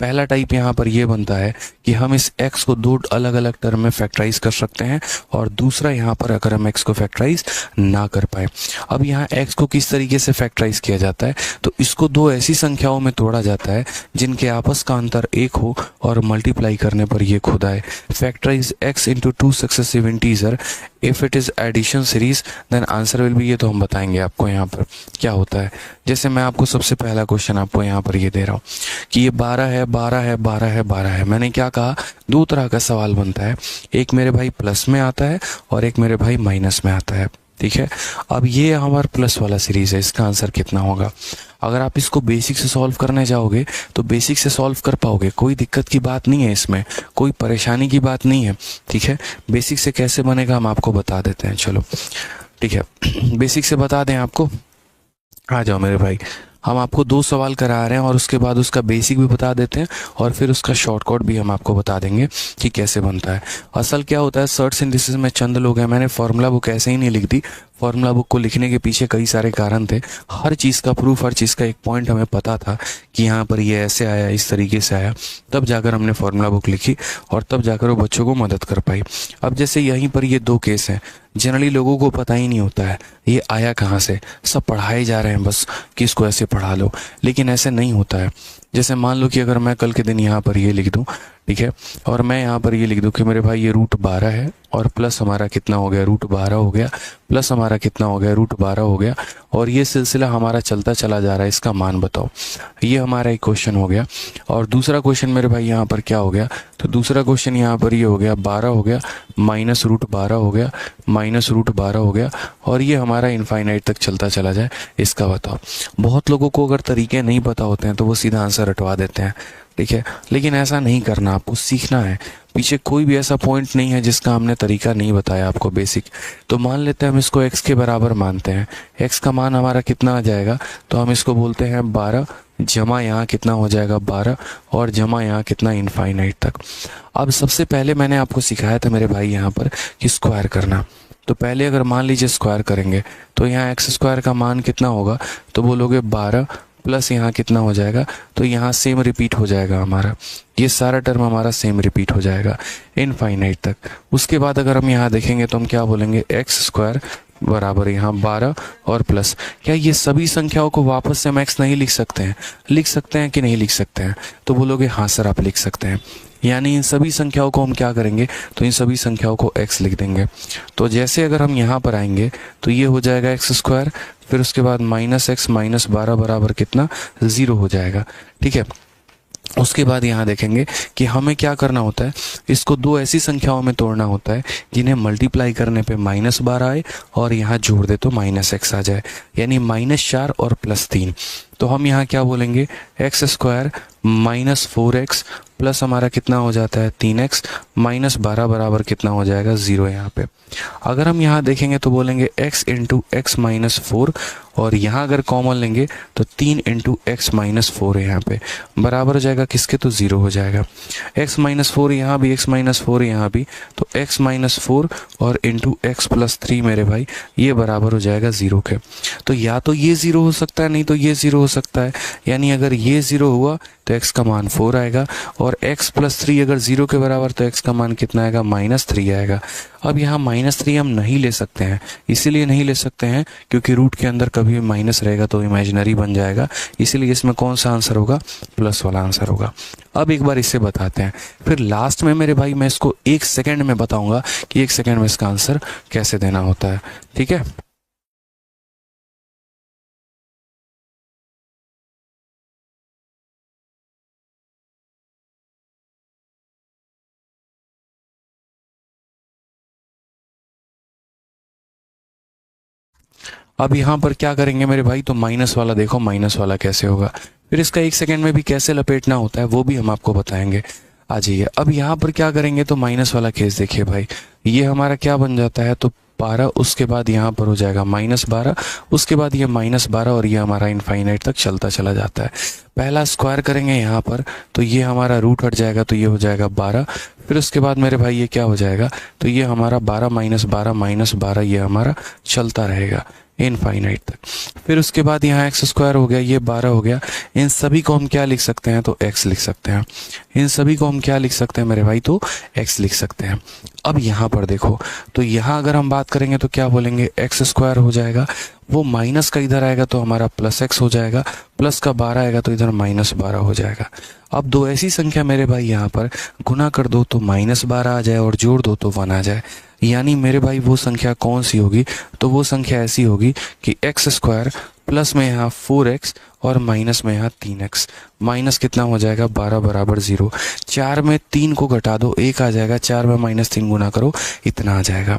पहला टाइप यहाँ पर ये बनता है कि हम इस x को दो अलग अलग टर्म में फैक्टराइज कर सकते हैं, और दूसरा यहाँ पर अगर हम x को फैक्टराइज ना कर पाए। अब यहाँ x को किस तरीके से फैक्टराइज किया जाता है, तो इसको दो ऐसी संख्याओं में तोड़ा जाता है जिनके आपस का अंतर एक हो और मल्टीप्लाई करने पर ये खुद आए। Factorise x into two successive integer if it is addition series then answer will be, ये तो हम बताएंगे आपको यहाँ पर क्या होता है। जैसे मैं आपको सबसे पहला क्वेश्चन आपको यहाँ पर ये दे रहा हूँ कि ये 12 है, 12 है, 12 है, 12 है। मैंने क्या कहा, दो तरह का सवाल बनता है, एक मेरे भाई प्लस में आता है और एक मेरे भाई माइनस में आता है, ठीक है। अब ये हमारा प्लस वाला सीरीज है, इसका आंसर कितना होगा। अगर आप इसको बेसिक से सॉल्व करने जाओगे तो बेसिक से सॉल्व कर पाओगे, कोई दिक्कत की बात नहीं है, इसमें कोई परेशानी की बात नहीं है, ठीक है। बेसिक से कैसे बनेगा हम आपको बता देते हैं, चलो ठीक है। बेसिक से बता दें आपको, आ जाओ मेरे भाई। हम आपको दो सवाल करा रहे हैं और उसके बाद उसका बेसिक भी बता देते हैं और फिर उसका शॉर्टकट भी हम आपको बता देंगे कि कैसे बनता है। असल क्या होता है, सर्च सिंथेसिस में चंद लोग हैं, मैंने फॉर्मूला बुक ऐसे ही नहीं लिख दी, फॉर्मूला बुक को लिखने के पीछे कई सारे कारण थे। हर चीज़ का प्रूफ, हर चीज़ का एक पॉइंट हमें पता था कि यहाँ पर ये ऐसे आया, इस तरीके से आया, तब जाकर हमने फॉर्मूला बुक लिखी और तब जाकर वो बच्चों को मदद कर पाई। अब जैसे यहीं पर ये दो केस हैं, जनरली लोगों को पता ही नहीं होता है ये आया कहाँ से, सब पढ़ाए जा रहे हैं बस कि इसको ऐसे पढ़ा लो, लेकिन ऐसे नहीं होता है। जैसे मान लो कि अगर मैं कल के दिन यहाँ पर ये लिख दूँ, ठीक है, और मैं यहाँ पर ये लिख दूँ कि मेरे भाई ये रूट 12 है और प्लस हमारा कितना हो गया, रूट 12 हो गया, प्लस हमारा कितना हो गया, रूट 12 हो गया, और ये सिलसिला हमारा चलता चला जा रहा है, इसका मान बताओ। ये हमारा एक क्वेश्चन हो गया। और दूसरा क्वेश्चन मेरे भाई यहाँ पर क्या हो गया, तो दूसरा क्वेश्चन यहाँ पर ये हो गया 12 हो गया माइनस रूट 12 हो गया माइनस रूट 12 हो गया, और ये हमारा इनफाइनाइट तक चलता चला जाए, इसका बताओ। बहुत लोगों को अगर तरीके नहीं पता होते हैं तो वो सीधा आंसर रटवा देते हैं, ठीक है, लेकिन ऐसा नहीं करना, आपको सीखना है। पीछे कोई भी ऐसा पॉइंट नहीं है जिसका हमने तरीका नहीं बताया आपको बेसिक। तो मान लेते हैं हम इसको x के बराबर मानते हैं, x का मान हमारा कितना आ जाएगा, तो हम इसको बोलते हैं 12 जमा यहाँ कितना हो जाएगा 12 और जमा यहाँ कितना इनफाइनाइट तक। अब सबसे पहले मैंने आपको सिखाया था मेरे भाई यहाँ पर कि स्क्वायर करना। तो पहले अगर मान लीजिए स्क्वायर करेंगे तो यहाँ एक्स स्क्वायर का मान कितना होगा, तो बोलोगे 12 प्लस यहाँ कितना हो जाएगा, तो यहाँ सेम रिपीट हो जाएगा हमारा, ये सारा टर्म हमारा सेम रिपीट हो जाएगा इनफाइनाइट तक। उसके बाद अगर हम यहाँ देखेंगे तो हम क्या बोलेंगे, एक्स स्क्वायर बराबर यहाँ 12 और प्लस, क्या ये सभी संख्याओं को वापस से हम एक्स नहीं लिख सकते हैं, लिख सकते हैं कि नहीं लिख सकते हैं, तो बोलोगे हाँ सर आप लिख सकते हैं। यानी इन सभी संख्याओं को हम क्या करेंगे, तो इन सभी संख्याओं को x लिख देंगे। तो जैसे अगर हम यहाँ पर आएंगे तो ये हो जाएगा एक्स स्क्वायर, फिर उसके बाद माइनस एक्स माइनस 12 बराबर कितना 0 हो जाएगा, ठीक है। उसके बाद यहाँ देखेंगे कि हमें क्या करना होता है, इसको दो ऐसी संख्याओं में तोड़ना होता है जिन्हें मल्टीप्लाई करने पे -12 आए और यहाँ जोड़ दे तो -x आ जाए, यानी -4 और +3। तो हम यहाँ क्या बोलेंगे, एक्स स्क्वायर -4x प्लस हमारा कितना हो जाता है 3x -12 बराबर कितना हो जाएगा 0 यहाँ पे। अगर हम यहाँ देखेंगे तो बोलेंगे x इंटू एक्स माइनस 4, और यहाँ अगर कॉमन लेंगे तो 3 इंटू एक्स माइनस 4 यहाँ पे बराबर हो जाएगा किसके, तो 0 हो जाएगा। x माइनस 4 यहाँ भी, x माइनस 4 यहाँ भी, तो x माइनस 4 और इंटू एक्स प्लस 3 मेरे भाई ये बराबर हो जाएगा 0 के। तो या तो ये 0 हो सकता है, नहीं तो ये 0 हो सकता है। यानी अगर ये 0 हुआ तो x का मान 4 आएगा, और x प्लस 3 अगर 0 के बराबर तो x का मान कितना आएगा, -3 आएगा। अब यहाँ -3 हम नहीं ले सकते हैं, इसीलिए नहीं ले सकते हैं क्योंकि रूट के अंदर कभी भी माइनस रहेगा तो इमेजिनरी बन जाएगा, इसीलिए इसमें कौन सा आंसर होगा, प्लस वाला आंसर होगा। अब एक बार इसे बताते हैं, फिर लास्ट में मेरे भाई मैं इसको 1 सेकेंड में बताऊंगा कि 1 सेकेंड में इसका आंसर कैसे देना होता है, ठीक है। अब यहाँ पर क्या करेंगे मेरे भाई, तो माइनस वाला देखो, माइनस वाला कैसे होगा, फिर इसका 1 सेकेंड में भी कैसे लपेटना होता है वो भी हम आपको बताएंगे। आ जाइए, अब यहाँ पर क्या करेंगे, तो माइनस वाला केस देखिए भाई, ये हमारा क्या बन जाता है, तो 12, उसके बाद यहाँ पर हो जाएगा -12, उसके बाद ये -12 और ये हमारा इनफाइनाइट तक चलता चला जाता है। पहला स्क्वायर करेंगे यहाँ पर तो ये हमारा रूट हट जाएगा तो ये हो जाएगा 12। फिर उसके बाद मेरे भाई ये क्या हो जाएगा, तो ये हमारा 12 -12 -12 ये हमारा चलता रहेगा इनफाइनाइट तक। फिर उसके बाद यहाँ एक्स स्क्वायर हो गया, ये 12 हो गया। इन सभी को हम क्या लिख सकते हैं, तो x लिख सकते हैं। इन सभी को हम क्या लिख सकते हैं मेरे भाई, तो x लिख सकते हैं। अब यहाँ पर देखो, तो यहाँ अगर हम बात करेंगे तो क्या बोलेंगे, एक्स स्क्वायर हो जाएगा, वो माइनस का इधर आएगा तो हमारा प्लस एक्स हो जाएगा, प्लस का 12 आएगा तो इधर -12 हो जाएगा। अब दो ऐसी संख्या मेरे भाई यहाँ पर गुना कर दो तो -12 आ जाए और जोड़ दो तो 1 आ जाए। यानी मेरे भाई वो संख्या कौन सी होगी, तो वो संख्या ऐसी होगी कि एक्स स्क्वायर प्लस में यहाँ 4x और माइनस में यहाँ 3x, माइनस कितना हो जाएगा 12 बराबर 0। 4 में 3 को घटा दो 1 आ जाएगा, 4 में -3 गुना करो इतना आ जाएगा।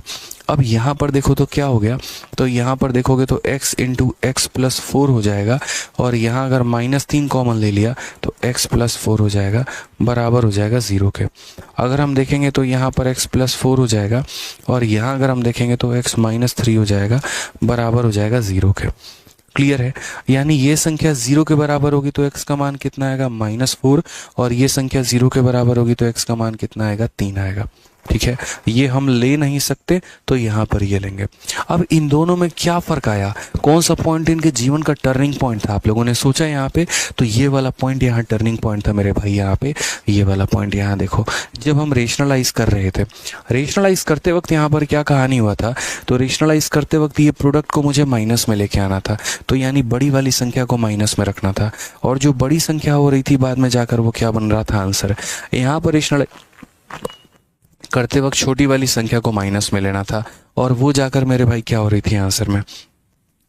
अब यहाँ पर देखो तो क्या हो गया, तो यहाँ पर देखोगे तो x इंटू एक्स प्लस 4 हो जाएगा, और यहाँ अगर -3 कॉमन ले लिया तो x प्लस 4 हो जाएगा, बराबर हो जाएगा 0 के। अगर हम देखेंगे तो यहाँ पर x प्लस 4 हो जाएगा, और यहाँ अगर हम देखेंगे तो x -3 हो जाएगा, बराबर हो जाएगा 0 के। क्लियर है, यानी ये संख्या 0 के बराबर होगी तो x का मान कितना आएगा, -4, और ये संख्या 0 के बराबर होगी तो x का मान कितना आएगा, 3 आएगा। ठीक है, ये हम ले नहीं सकते तो यहाँ पर ये लेंगे। अब इन दोनों में क्या फर्क आया, कौन सा पॉइंट इनके जीवन का टर्निंग पॉइंट था, आप लोगों ने सोचा यहाँ पे, तो ये वाला पॉइंट यहाँ टर्निंग पॉइंट था मेरे भाई। यहाँ पे ये वाला पॉइंट यहाँ देखो, जब हम रेशनलाइज कर रहे थे, रेशनलाइज करते वक्त यहाँ पर क्या कहानी हुआ था, तो रेशनलाइज करते वक्त ये प्रोडक्ट को मुझे माइनस में लेके आना था, तो यानी बड़ी वाली संख्या को माइनस में रखना था, और जो बड़ी संख्या हो रही थी बाद में जाकर वो क्या बन रहा था, आंसर। यहाँ पर रेशनलाइज करते वक्त छोटी वाली संख्या को माइनस में लेना था, और वो जाकर मेरे भाई क्या हो रही थी आंसर में।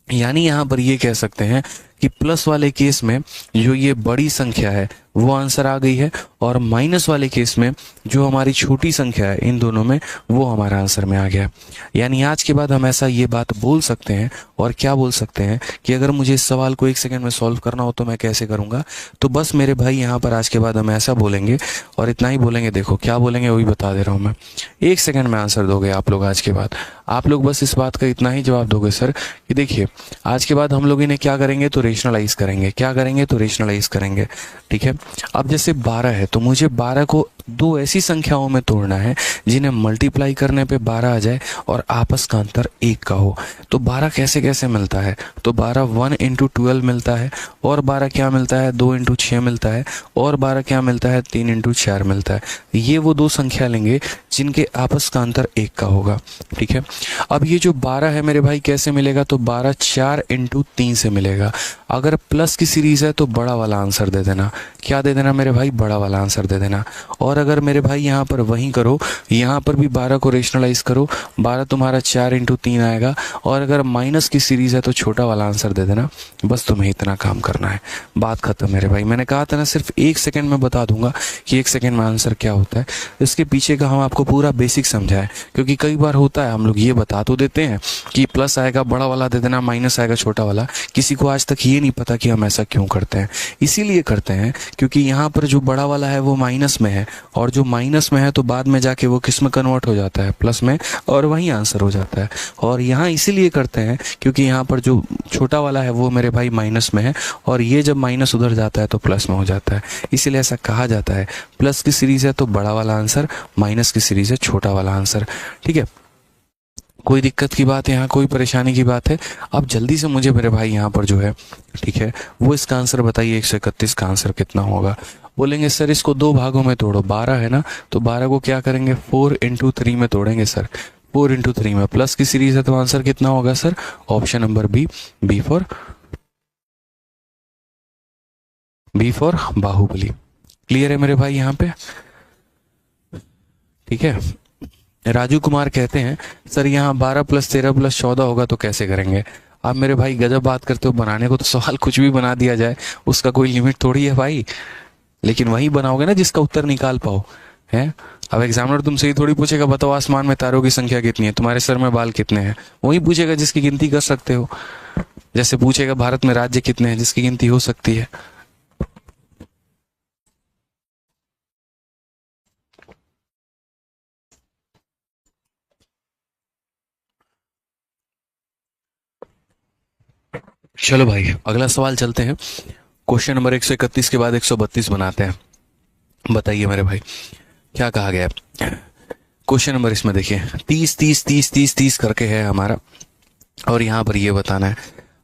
यानी यहाँ पर ये कह सकते हैं कि प्लस वाले केस में जो ये बड़ी संख्या है वो आंसर आ गई है, और माइनस वाले केस में जो हमारी छोटी संख्या है इन दोनों में वो हमारा आंसर में आ गया। यानी आज के बाद हम ऐसा ये बात बोल सकते हैं, और क्या बोल सकते हैं कि अगर मुझे इस सवाल को 1 सेकंड में सॉल्व करना हो तो मैं कैसे करूंगा, तो बस मेरे भाई यहाँ पर आज के बाद हम ऐसा बोलेंगे, और इतना ही बोलेंगे। देखो क्या बोलेंगे वही बता दे रहा हूँ मैं, 1 सेकंड में आंसर दोगे आप लोग आज के बाद। आप लोग बस इस बात का इतना ही जवाब दोगे सर कि देखिए आज के बाद हम लोग इन्हें क्या करेंगे, तो रेशनलाइज करेंगे। क्या करेंगे, तो रेशनलाइज करेंगे। ठीक है, अब जैसे 12 है तो मुझे 12 को दो ऐसी संख्याओं में तोड़ना है जिन्हें मल्टीप्लाई करने पे 12 आ जाए और आपस का अंतर 1 का हो। तो 12 कैसे कैसे मिलता है, तो 12 1 इंटू 12 मिलता है, और 12 क्या मिलता है, 2 इंटू 6 मिलता है, और 12 क्या मिलता है, 3 इंटू 4 मिलता है। ये वो दो संख्या लेंगे जिनके आपस का अंतर 1 का होगा। ठीक है, अब ये जो 12 है मेरे भाई कैसे मिलेगा, तो 12 4 इंटू 3 से मिलेगा। अगर प्लस की सीरीज है तो बड़ा वाला आंसर दे देना। क्या दे देना मेरे भाई, बड़ा वाला आंसर दे देना। और अगर मेरे भाई यहाँ पर वहीं करो, यहाँ पर भी 12 को रेशनलाइज करो, 12 तुम्हारा 4 इंटू 3 आएगा, और अगर माइनस की सीरीज है तो छोटा वाला आंसर दे देना। बस तुम्हें इतना काम करना है, बात खत्म मेरे भाई। मैंने कहा था ना सिर्फ 1 सेकंड में बता दूंगा कि 1 सेकंड में आंसर क्या होता है। इसके पीछे का हम आपको पूरा बेसिक समझाए, क्योंकि कई बार होता है हम लोग ये बता तो देते हैं कि प्लस आएगा बड़ा वाला दे देना, माइनस आएगा छोटा वाला। किसी को आज तक ये नहीं पता कि हम ऐसा क्यों करते हैं। इसीलिए करते हैं क्योंकि यहाँ पर जो बड़ा वाला है वो माइनस में है, और जो माइनस में है तो बाद में जाके वो किस में कन्वर्ट हो जाता है, प्लस में, और वही आंसर हो जाता है। और यहाँ इसीलिए करते हैं क्योंकि यहाँ पर जो छोटा वाला है वो मेरे भाई माइनस में है, और ये जब माइनस उधर जाता है तो प्लस में हो जाता है। इसीलिए ऐसा कहा जाता है, प्लस की सीरीज है तो बड़ा वाला आंसर, माइनस की सीरीज है छोटा वाला आंसर। ठीक है, कोई दिक्कत की बात है यहाँ, कोई परेशानी की बात है? अब जल्दी से मुझे मेरे भाई यहाँ पर जो है, ठीक है, वो इसका आंसर बताइए। 131 का आंसर कितना होगा? बोलेंगे सर इसको दो भागों में तोड़ो, 12 है ना, तो 12 को क्या करेंगे, 4 इंटू 3 में तोड़ेंगे सर। 4 इंटू 3 में प्लस की सीरीज है तो आंसर कितना होगा sir? Option number B for Baahubali. Clear है मेरे भाई यहाँ पे? ठीक है, राजू कुमार कहते हैं सर यहाँ 12 + 13 + 14 होगा तो कैसे करेंगे? आप मेरे भाई गजब बात करते हो, बनाने को तो सवाल कुछ भी बना दिया जाए, उसका कोई लिमिट थोड़ी है भाई। लेकिन वही बनाओगे ना जिसका उत्तर निकाल पाओ, है। अब एग्जामिनर तुमसे ही थोड़ी पूछेगा बताओ आसमान में तारों की संख्या कितनी है, तुम्हारे सर में बाल कितने हैं, वही पूछेगा जिसकी गिनती कर सकते हो। जैसे पूछेगा भारत में राज्य कितने हैं, जिसकी गिनती हो सकती है। चलो भाई अगला सवाल चलते हैं। क्वेश्चन नंबर 131 के बाद 132 बनाते हैं। बताइए मेरे भाई क्या कहा गया है। क्वेश्चन नंबर इसमें देखिए 30 करके है हमारा, और यहाँ पर ये बताना है।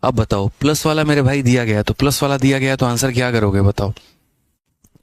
अब बताओ प्लस वाला मेरे भाई दिया गया, तो प्लस वाला दिया गया तो आंसर क्या करोगे बताओ,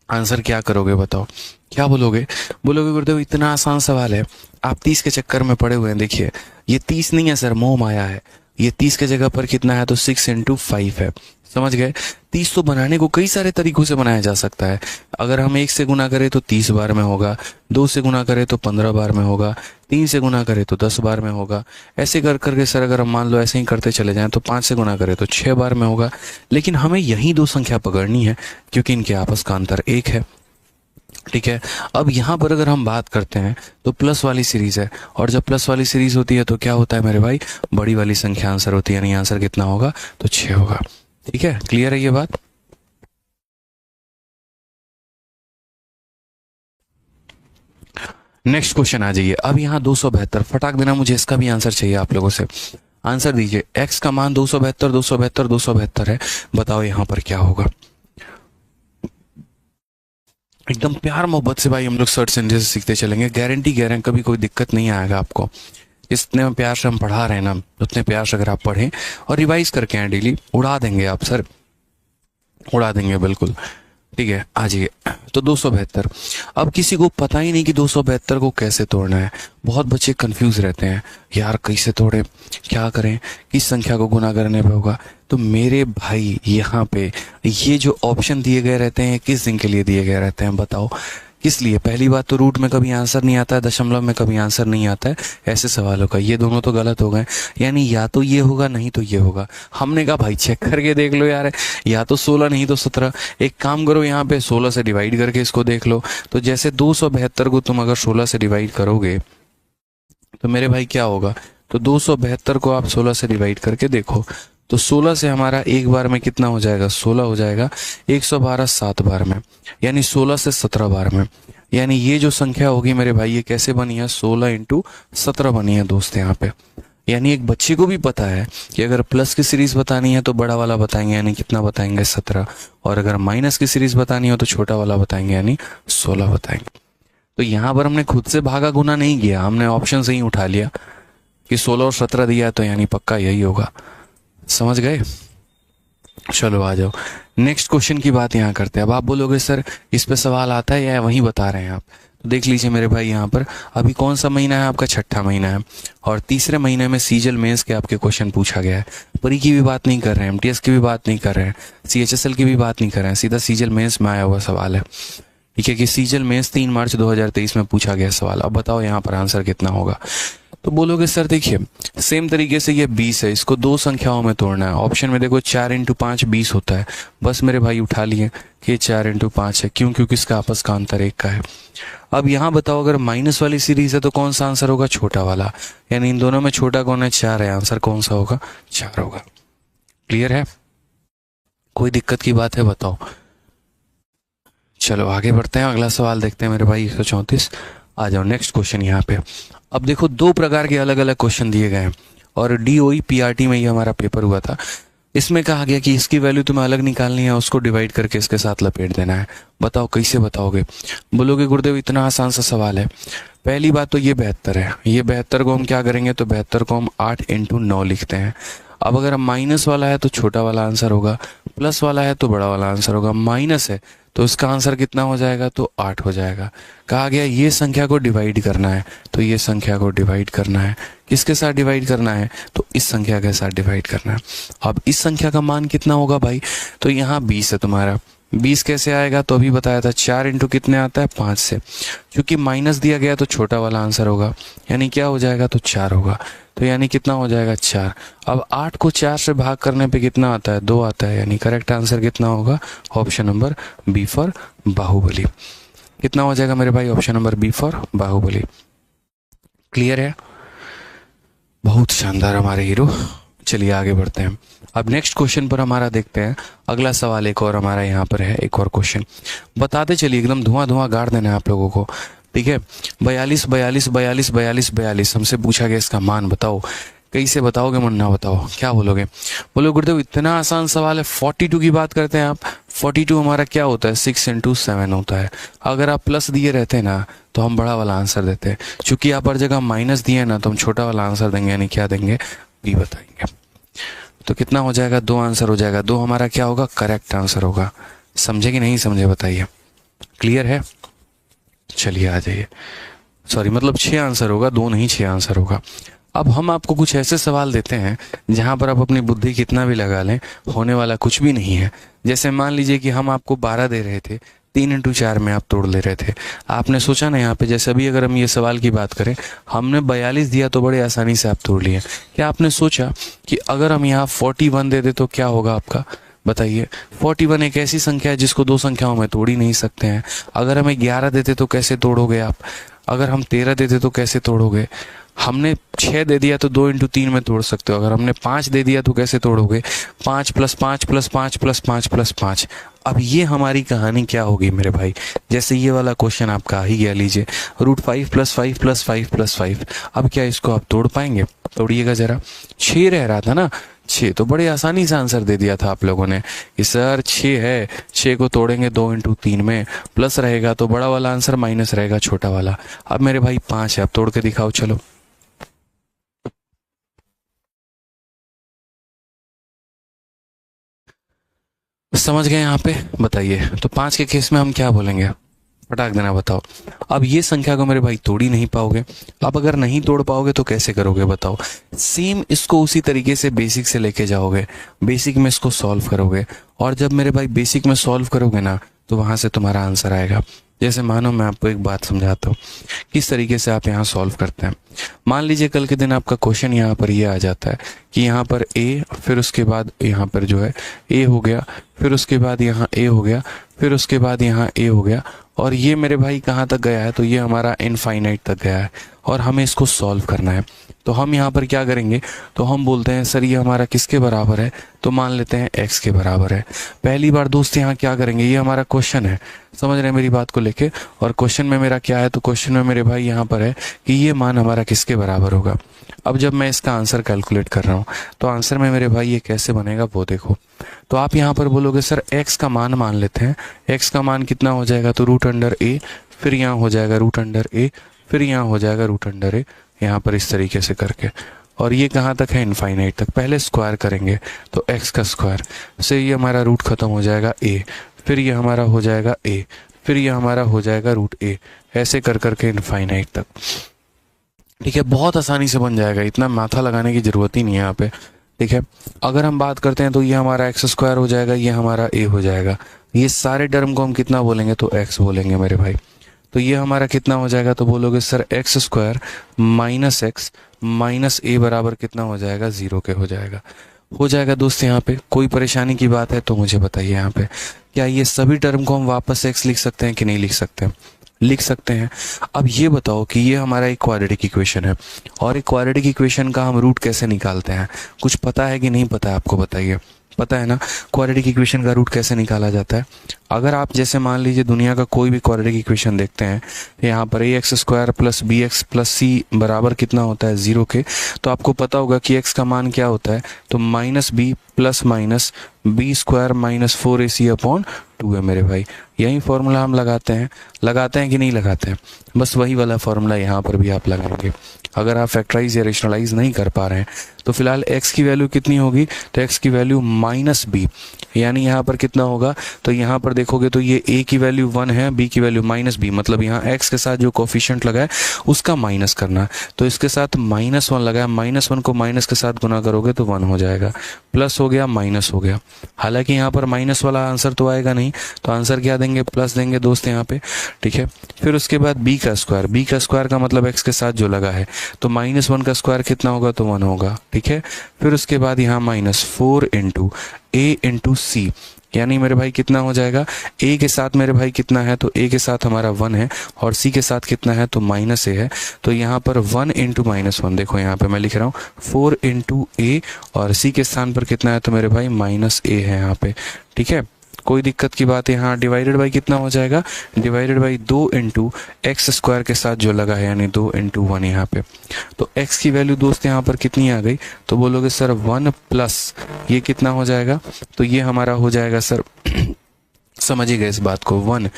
आंसर क्या करोगे बताओ, क्या बोलोगे। बोलोगे गुरुदेव इतना आसान सवाल है, आप 30 के चक्कर में पड़े हुए हैं। देखिए ये 30 नहीं है सर, मोह माया है। ये 30 के जगह पर कितना है तो 6 × 5 है। समझ गए। 30 तो बनाने को कई सारे तरीकों से बनाया जा सकता है। अगर हम 1 से गुना करें तो 30 बार में होगा, 2 से गुना करें तो 15 बार में होगा, 3 से गुना करें तो 10 बार में होगा। ऐसे कर करके सर अगर हम मान लो ऐसे ही करते चले जाएं तो 5 से गुना करें तो 6 बार में होगा। लेकिन हमें यही दो संख्या पकड़नी है क्योंकि इनके आपस का अंतर 1 है। ठीक है। अब यहाँ पर अगर हम बात करते हैं तो प्लस वाली सीरीज है, और जब प्लस वाली सीरीज होती है तो क्या होता है मेरे भाई, बड़ी वाली संख्या आंसर होती है, यानी आंसर कितना होगा तो 6 होगा। ठीक है, क्लियर है ये बात। नेक्स्ट क्वेश्चन आ जाइए। अब यहाँ 272, फटाक देना मुझे इसका भी आंसर चाहिए आप लोगों से। आंसर दीजिए। x का मान 272 है, बताओ यहाँ पर क्या होगा। एकदम प्यार मोहब्बत से भाई हम लोग सर्च इंजन से सीखते चलेंगे, गारंटी कह रहे हैं कभी कोई दिक्कत नहीं आएगा आपको। जितने प्यार से हम पढ़ा रहे हैं ना, उतने प्यार से अगर आप पढ़ें और रिवाइज करके आए डेली, उड़ा देंगे आप सर, उड़ा देंगे बिल्कुल। ठीक है, आ जाइए। तो 272, अब किसी को पता ही नहीं कि 272 को कैसे तोड़ना है। बहुत बच्चे कंफ्यूज रहते हैं, यार कैसे तोड़े, क्या करें, किस संख्या को गुना करने पे होगा। तो मेरे भाई यहाँ पे ये जो ऑप्शन दिए गए रहते हैं किस दिन के लिए दिए गए रहते हैं बताओ, किस लिए। पहली बात तो रूट में कभी आंसर नहीं आता है, दशमलव में कभी आंसर नहीं आता है ऐसे सवालों का। ये दोनों तो गलत हो गए, यानी या तो ये होगा नहीं तो ये होगा। हमने कहा भाई चेक करके देख लो यार, या तो 16 नहीं तो 17। एक काम करो यहाँ पे 16 से डिवाइड करके इसको देख लो। तो जैसे 272 को तुम अगर 16 से डिवाइड करोगे तो मेरे भाई क्या होगा, तो 272 को आप 16 से डिवाइड करके देखो तो 16 से हमारा एक बार में कितना हो जाएगा, 16 हो जाएगा। 112 7 बार में, यानी 16 से 17 बार में। यानी ये जो संख्या होगी मेरे भाई ये कैसे बनी है, 16 × 17 बनी है दोस्त यहाँ पे। यानी एक बच्चे को भी पता है कि अगर प्लस की सीरीज बतानी है तो बड़ा वाला बताएंगे, यानी कितना बताएंगे 17, और अगर माइनस की सीरीज बतानी हो तो छोटा वाला बताएंगे, यानी 16 बताएंगे। तो यहाँ पर हमने खुद से भागा गुना नहीं किया, हमने ऑप्शन से ही उठा लिया कि 16 और 17 दिया तो यानी पक्का यही होगा। समझ गए। चलो आ जाओ नेक्स्ट क्वेश्चन की बात यहाँ करते हैं। अब आप बोलोगे सर इस पे सवाल आता है या वहीं बता रहे हैं आप, तो देख लीजिए मेरे भाई यहाँ पर अभी कौन सा महीना है आपका, छठा महीना है, और तीसरे महीने में सीजल मेंस के आपके क्वेश्चन पूछा गया है। परी की भी बात नहीं कर रहे हैं, एमटीएस की भी बात नहीं कर रहे हैं, सीएचएसएल की भी बात नहीं कर रहे हैं, सीधा सीजल मेंस में आया हुआ सवाल है। ठीक है, कि सीजल मेंस 3 मार्च 2023 में पूछा गया सवाल। अब बताओ यहाँ पर आंसर कितना होगा। तो बोलोगे सर देखिए सेम तरीके से ये 20 है, इसको दो संख्याओं में तोड़ना है। ऑप्शन में देखो 4 × 5 20 होता है, बस मेरे भाई उठा लिए कि 4 × 5 है। क्यों, क्योंकि इसका आपस का अंतर 1 का है। अब यहाँ बताओ अगर माइनस वाली सीरीज है तो कौन सा आंसर होगा, छोटा वाला, यानी इन दोनों में छोटा कौन है, 4 है, आंसर कौन सा होगा, 4 होगा। क्लियर है, कोई दिक्कत की बात है बताओ। चलो आगे बढ़ते हैं, अगला सवाल देखते हैं मेरे भाई 134। आ जाओ नेक्स्ट क्वेश्चन यहाँ पे। अब देखो दो प्रकार के अलग अलग क्वेश्चन दिए गए हैं, और DOE PRT में ये हमारा पेपर हुआ था। इसमें कहा गया कि इसकी वैल्यू तुम्हें अलग निकालनी है, उसको डिवाइड करके इसके साथ लपेट देना है। बताओ कैसे बताओगे। बोलोगे गुरुदेव इतना आसान सा सवाल है। पहली बात तो ये 72 है, ये 72 को हम क्या करेंगे, तो 72 को हम 8 × 9 लिखते हैं। अब अगर माइनस वाला है तो छोटा वाला आंसर होगा, प्लस वाला है तो बड़ा वाला आंसर होगा। माइनस है तो इसका आंसर कितना हो जाएगा, तो 8 हो जाएगा। कहा गया ये संख्या को डिवाइड करना है, तो ये संख्या को डिवाइड करना है। किसके साथ डिवाइड करना है, तो इस संख्या के साथ डिवाइड करना है। अब इस संख्या का मान कितना होगा भाई, तो यहाँ 20 है तुम्हारा। 20 कैसे आएगा, तो अभी बताया था 4 × कितने आता है, 5 से। क्योंकि माइनस दिया गया तो छोटा वाला आंसर होगा, यानी क्या हो जाएगा, तो 4 होगा। तो यानी कितना हो जाएगा, 4। अब 8 को 4 से भाग करने पे कितना आता है, 2 आता है, यानी करेक्ट आंसर कितना होगा, option number B for Baahubali. कितना हो जाएगा मेरे भाई, option number B for Baahubali. Clear है, बहुत शानदार हमारे हीरो। चलिए आगे बढ़ते हैं। अब नेक्स्ट क्वेश्चन पर हमारा देखते हैं अगला सवाल। एक और हमारा यहाँ पर है, एक और क्वेश्चन बताते चलिए, एकदम धुआं धुआं गाड़ देना है आप लोगों को। ठीक है, 42 42 42 42 42 हमसे पूछा गया इसका मान बताओ। कैसे बताओगे मुन्ना, बताओ क्या बोलोगे? बोलो गुरुदेव इतना आसान सवाल है, 42 की बात करते हैं आप। 42 हमारा क्या होता है, 6 इंटू 7 होता है। अगर आप प्लस दिए रहते ना तो हम बड़ा वाला आंसर देते हैं, चूंकि आप हर जगह माइनस दिए ना तो हम छोटा वाला आंसर देंगे, यानी क्या देंगे, बी बताएंगे। तो कितना हो जाएगा, 2 आंसर हो जाएगा। 2 हमारा क्या होगा, करेक्ट आंसर होगा। समझे कि नहीं समझे बताइए, क्लियर है? चलिए आ जाइए। सॉरी, मतलब 6 आंसर होगा, 2 नहीं 6 आंसर होगा। अब हम आपको कुछ ऐसे सवाल देते हैं जहां पर आप अपनी बुद्धि कितना भी लगा लें, होने वाला कुछ भी नहीं है। जैसे मान लीजिए कि हम आपको 12 दे रहे थे, 3 इंटू 4 में आप तोड़ ले रहे थे। आपने सोचा ना यहाँ पे, जैसे अभी अगर हम ये सवाल की बात करें, हमने 42 दिया तो बड़े आसानी से आप तोड़ लिए। क्या आपने सोचा कि अगर हम यहाँ 41 दे दे तो क्या होगा आपका, बताइए? 41 एक ऐसी संख्या है जिसको 2 संख्याओं में तोड़ ही नहीं सकते हैं। अगर हमें 11 देते तो कैसे तोड़ोगे आप? अगर हम 13 देते तो कैसे तोड़ोगे? हमने 6 दे दिया तो 2 इंटू 3 में तोड़ सकते हो। अगर हमने 5 दे दिया तो कैसे तोड़ोगे? 5 प्लस 5 प्लस 5 प्लस 5 प्लस 5। अब ये हमारी कहानी क्या होगी मेरे भाई, जैसे ये वाला क्वेश्चन आपका आ ही गया, लीजिए √5 प्लस 5 प्लस 5 प्लस 5। अब क्या इसको आप तोड़ पाएंगे? तोड़िएगा जरा। 6 रह रहा था ना, 6 तो बड़े आसानी से आंसर दे दिया था आप लोगों ने कि सर 6 है, 6 को तोड़ेंगे 2 इंटू 3 में, प्लस रहेगा तो बड़ा वाला आंसर, माइनस रहेगा छोटा वाला। अब मेरे भाई 5 है, आप तोड़ के दिखाओ चलो। समझ गए यहाँ पे, बताइए। तो 5 के केस में हम क्या बोलेंगे, फटाक देना बताओ। अब ये संख्या को मेरे भाई तोड़ ही नहीं पाओगे। अब अगर नहीं तोड़ पाओगे तो कैसे करोगे बताओ? सेम इसको उसी तरीके से बेसिक से लेके जाओगे, बेसिक में इसको सॉल्व करोगे, और जब मेरे भाई बेसिक में सॉल्व करोगे ना तो वहां से तुम्हारा आंसर आएगा। जैसे मानो मैं आपको एक बात समझाता हूँ किस तरीके से आप यहाँ सॉल्व करते हैं। मान लीजिए कल के दिन आपका क्वेश्चन यहाँ पर ये आ जाता है कि यहाँ पर ए, फिर उसके बाद यहाँ पर जो है ए हो गया, फिर उसके बाद यहाँ ए हो गया, फिर उसके बाद यहाँ ए हो गया, और ये मेरे भाई कहाँ तक गया है, तो ये हमारा इनफाइनाइट तक गया है, और हमें इसको सॉल्व करना है। तो हम यहाँ पर क्या करेंगे, तो हम बोलते हैं सर ये हमारा किसके बराबर है, तो मान लेते हैं x के बराबर है। पहली बार दोस्त यहाँ क्या करेंगे, ये हमारा क्वेश्चन है, समझ रहे हैं मेरी बात को लेके, और क्वेश्चन में मेरा क्या है, तो क्वेश्चन में मेरे भाई यहाँ पर है कि ये मान हमारा किसके बराबर होगा। अब जब मैं इसका आंसर कैलकुलेट कर रहा हूँ तो आंसर में मेरे भाई ये कैसे बनेगा वो देखो। तो आप यहाँ पर बोलोगे सर x का मान लेते हैं, x का मान कितना हो जाएगा, तो √a, फिर यहाँ हो जाएगा √a, फिर यहाँ हो जाएगा √a, यहाँ पर इस तरीके से करके, और ये कहाँ तक है, इनफाइनाइट तक। पहले स्क्वायर करेंगे तो x का स्क्वायर से ये हमारा रूट खत्म हो जाएगा a, फिर ये हमारा हो जाएगा a, फिर ये हमारा हो जाएगा √a, ऐसे कर करके इनफाइनाइट तक। ठीक है, बहुत आसानी से बन जाएगा, इतना माथा लगाने की जरूरत ही नहीं है यहाँ पे। ठीक है, अगर हम बात करते हैं तो ये हमारा x² हो जाएगा, ये हमारा a हो जाएगा। ये सारे टर्म को हम कितना बोलेंगे, तो x बोलेंगे मेरे भाई। तो ये हमारा कितना हो जाएगा, तो बोलोगे sir x² minus x minus a बराबर कितना हो जाएगा, 0 के हो जाएगा। हो जाएगा दोस्त, यहाँ पे कोई परेशानी की बात है तो मुझे बताइए। यहाँ पे क्या ये सभी टर्म को हम वापस x लिख सकते हैं कि नहीं लिख सकते हैं? लिख सकते हैं। अब ये बताओ कि ये हमारा एक क्वाड्रेटिक इक्वेशन है, और एक क्वाड्रेटिक इक्वेशन का हम रूट कैसे निकालते हैं, कुछ पता है कि नहीं पता है आपको, बताइए। पता है ना क्वाड्रेटिक इक्वेशन का रूट कैसे निकाला जाता है? अगर आप जैसे मान लीजिए दुनिया का कोई भी क्वाड्रेटिक इक्वेशन देखते हैं, यहाँ पर ax² plus bx plus c बराबर कितना होता है, 0 के, तो आपको पता होगा कि x का मान क्या होता है, तो -b plus minus b² minus 4ac/2 है मेरे भाई। यही फॉर्मूला हम लगाते हैं कि नहीं लगाते हैं? बस वही वाला फॉर्मूला यहाँ पर भी आप लगाएंगे। अगर आप फैक्टराइज या रेशनलाइज नहीं कर पा रहे हैं तो फिलहाल x की वैल्यू कितनी होगी, तो x की वैल्यू -b, यानी यहाँ पर कितना होगा, तो यहाँ पर देखोगे तो ये a की वैल्यू 1 है, b की वैल्यू -b, मतलब यहाँ x के साथ जो कोफिशिएंट लगा है उसका माइनस करना। तो इसके साथ -1 लगा है, -1 को माइनस के साथ गुना करोगे तो 1 हो जाएगा, प्लस हो गया माइनस हो गया। हालांकि यहाँ पर माइनस वाला आंसर तो आएगा नहीं, तो आंसर क्या देंगे, प्लस देंगे दोस्त यहाँ पे। ठीक है, फिर उसके बाद b का स्क्वायर का मतलब x के साथ जो लगा है, तो -1 का स्क्वायर कितना होगा, तो 1 होगा। ठीक है, फिर उसके बाद यहाँ -4 इंटू a इंटू सी, यानी मेरे भाई कितना हो जाएगा, a के साथ मेरे भाई कितना है, तो a के साथ हमारा 1 है, और c के साथ कितना है, तो -a है। तो यहाँ पर 1 इंटू -1, देखो यहाँ पे मैं लिख रहा हूँ 4 इंटू a, और c के स्थान पर कितना है, तो मेरे भाई -a है यहाँ पे। ठीक है, कोई दिक्कत की बात है, यहाँ डिवाइडेड बाई कितना हो जाएगा, divided by 2 into x square के साथ जो लगा है, यानी 2 इंटू 1 यहाँ पे। तो एक्स की वैल्यू दोस्त यहाँ पर कितनी आ गई, तो बोलोगे सर 1 प्लस ये कितना हो जाएगा, तो ये हमारा हो जाएगा सर समझिएगा इस बात को, 1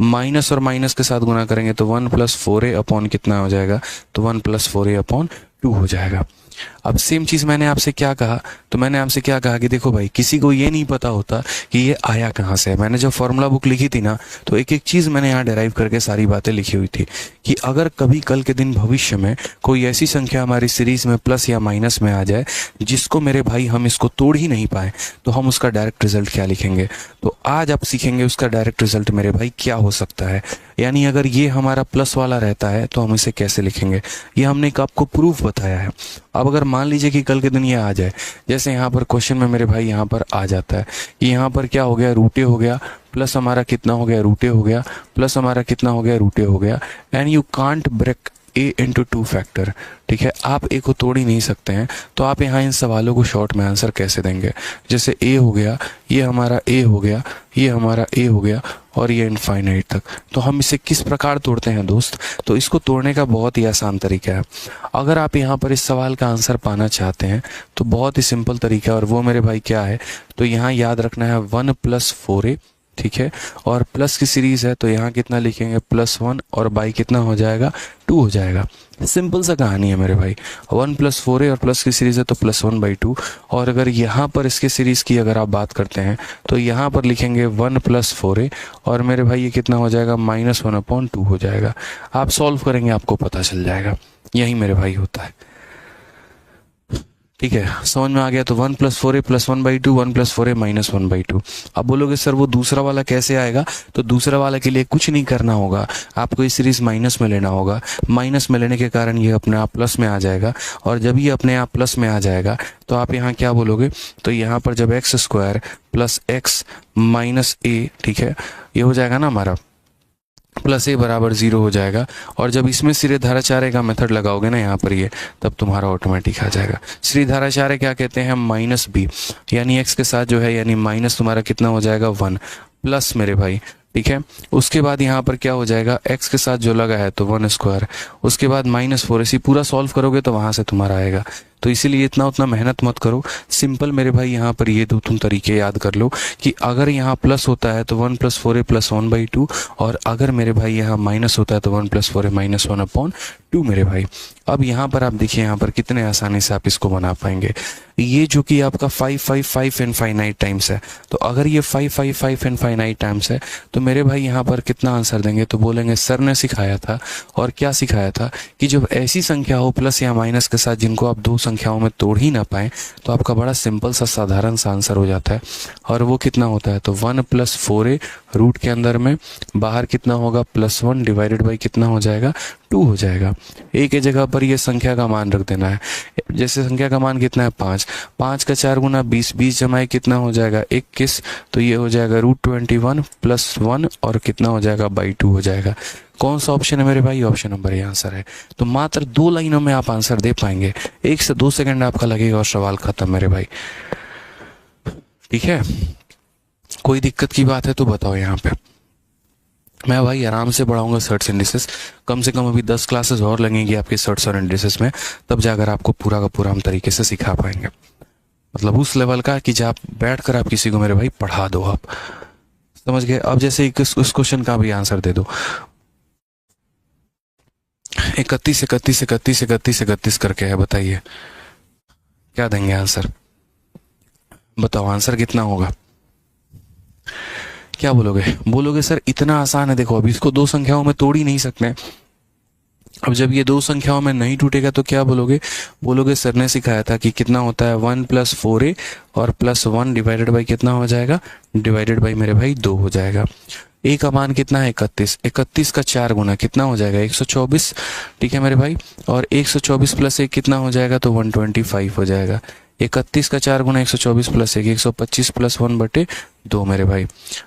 माइनस और माइनस के साथ गुना करेंगे तो 1 प्लस 4a अपॉन कितना हो जाएगा, तो 1 प्लस 4a अपॉन 2 हो जाएगा। अब सेम चीज मैंने आपसे क्या कहा, तो मैंने आपसे क्या कहा कि देखो भाई किसी को ये नहीं पता होता कि ये आया कहाँ से है। मैंने जब फॉर्मूला बुक लिखी थी ना, तो एक एक चीज मैंने यहाँ डिराइव करके सारी बातें लिखी हुई थी कि अगर कभी कल के दिन भविष्य में कोई ऐसी संख्या हमारी सीरीज में प्लस या माइनस में आ जाए जिसको मेरे भाई हम इसको तोड़ ही नहीं पाए, तो हम उसका डायरेक्ट रिजल्ट क्या लिखेंगे। तो आज आप सीखेंगे उसका डायरेक्ट रिजल्ट मेरे भाई क्या हो सकता है, यानी अगर ये हमारा प्लस वाला रहता है तो हम इसे कैसे लिखेंगे, ये हमने एक आपको प्रूफ बताया है। अब अगर मान लीजिए कि कल के दिन ये आ जाए, जैसे यहाँ पर क्वेश्चन में मेरे भाई यहाँ पर आ जाता है कि यहाँ पर क्या हो गया, रूटे हो गया, प्लस हमारा कितना हो गया, रूटे हो गया, प्लस हमारा कितना हो गया, रूटे हो गया, and you can't break a into 2 factor. ठीक है, आप a को तोड़ ही नहीं सकते हैं, तो आप यहाँ इन सवालों को शॉर्ट में आंसर कैसे देंगे। जैसे a हो गया, ये हमारा a हो गया, ये हमारा a हो गया, और ये इनफाइनाइट तक। तो हम इसे किस प्रकार तोड़ते हैं दोस्त, तो इसको तोड़ने का बहुत ही आसान तरीका है। अगर आप यहाँ पर इस सवाल का आंसर पाना चाहते हैं तो बहुत ही सिंपल तरीका है, और वो मेरे भाई क्या है, तो यहाँ याद रखना है 1 प्लस 4a, ठीक है, और प्लस की सीरीज है तो यहाँ कितना लिखेंगे, +1, और बाई कितना हो जाएगा, 2 हो जाएगा। सिंपल सा कहानी है मेरे भाई, 1 प्लस 4a और प्लस की सीरीज है तो +1/2। और अगर यहाँ पर इसके सीरीज की अगर आप बात करते हैं तो यहाँ पर लिखेंगे 1 प्लस 4a, और मेरे भाई ये कितना हो जाएगा, -1/2 हो जाएगा। आप सॉल्व करेंगे आपको पता चल जाएगा, यही मेरे भाई होता है। ठीक है, समझ में आ गया। तो 1 प्लस 4a +1/2, 1 प्लस 4a -1/2। अब बोलोगे सर वो दूसरा वाला कैसे आएगा, तो दूसरा वाला के लिए कुछ नहीं करना होगा, आपको ये सीरीज माइनस में लेना होगा। माइनस में लेने के कारण ये अपने आप प्लस में आ जाएगा, और जब ये अपने आप प्लस में आ जाएगा तो आप यहाँ क्या बोलोगे, तो यहाँ पर जब x² + x - a, ठीक है, ये हो जाएगा ना हमारा +a = 0 हो जाएगा। और जब इसमें सिरे धाराचार्य का मेथड लगाओगे ना यहाँ पर, ये तब तुम्हारा ऑटोमेटिक आ जाएगा। श्री धाराचार्य क्या कहते हैं, -b, यानी x के साथ जो है, यानी माइनस तुम्हारा कितना हो जाएगा, 1 प्लस मेरे भाई, ठीक है। उसके बाद यहाँ पर क्या हो जाएगा, x के साथ जो लगा है तो 1², उसके बाद -4, इसी पूरा सॉल्व करोगे तो वहां से तुम्हारा आएगा। तो इसीलिए इतना उतना मेहनत मत करो, सिंपल मेरे भाई यहाँ पर ये दो तुम तरीके याद कर लो कि अगर यहाँ प्लस होता है तो 1 प्लस 4a +1/2, और अगर मेरे भाई यहाँ माइनस होता है तो 1 प्लस 4a -1/2 मेरे भाई। अब यहाँ पर आप देखिए, यहाँ पर कितने आसानी से आप इसको बना पाएंगे। ये जो कि आपका 5 इनफाइनाइट टाइम्स है, तो अगर ये 5 इनफाइनाइट टाइम्स है तो मेरे भाई यहाँ पर कितना आंसर देंगे, तो बोलेंगे सर ने सिखाया था, और क्या सिखाया था कि जब ऐसी संख्या हो प्लस या माइनस के साथ जिनको आप दो संख्याओं में तोड़ ही ना पाए, तो आपका बड़ा सिंपल सा साधारण सा आंसर हो जाता है। और वो कितना होता है, तो 1 प्लस 4a रूट के अंदर में, बाहर कितना होगा, +1 डिवाइडेड बाई कितना हो जाएगा, 2 हो जाएगा। a के जगह पर ये संख्या का मान रख देना है। जैसे संख्या का मान कितना है, 5 का 4 गुना 20, 20 जमाए कितना हो जाएगा, 21, तो ये हो जाएगा √21 + 1, और कितना हो जाएगा, /2 हो जाएगा। कौन सा ऑप्शन है मेरे भाई, ऑप्शन नंबर ये आंसर है। तो मात्र 2 लाइनों में आप आंसर दे पाएंगे, 1 से 2 सेकंड आपका लगेगा और सवाल खत्म मेरे भाई। ठीक है, कोई दिक्कत की बात है तो बताओ। यहाँ पे मैं भाई आराम से पढ़ाऊंगा सर्ट्स इंडिसेस, कम से कम अभी 10 क्लासेस और लगेंगी आपके सर्ट्स और इंडिसेस में, तब जाकर आपको पूरा का पूरा हम तरीके से सिखा पाएंगे। मतलब उस लेवल का कि जब आप बैठ कर आप किसी को मेरे भाई पढ़ा दो, आप समझ गए। अब जैसे उस क्वेश्चन का भी आंसर दे दो, 31 31 31 31 31 करके है, बताइए क्या देंगे आंसर, बताओ आंसर कितना होगा, क्या बोलोगे। बोलोगे सर इतना आसान है, देखो अभी इसको 2 संख्याओं में तोड़ ही नहीं सकते। अब जब ये 2 संख्याओं में नहीं टूटेगा तो क्या बोलोगे, बोलोगे सर ने सिखाया था कि कितना होता है 1 प्लस 4a और +1 डिवाइडेड बाई कितना हो जाएगा, डिवाइडेड बाई मेरे भाई 2 हो जाएगा। a का मान कितना है, 31, 31 का 4 गुना कितना हो जाएगा, 124, ठीक है मेरे भाई। और 124 + 1 कितना हो जाएगा, तो 125 हो जाएगा। 31 का 4 गुना 124 प्लस 1, 125 प्लस 1/2 मेरे भाई।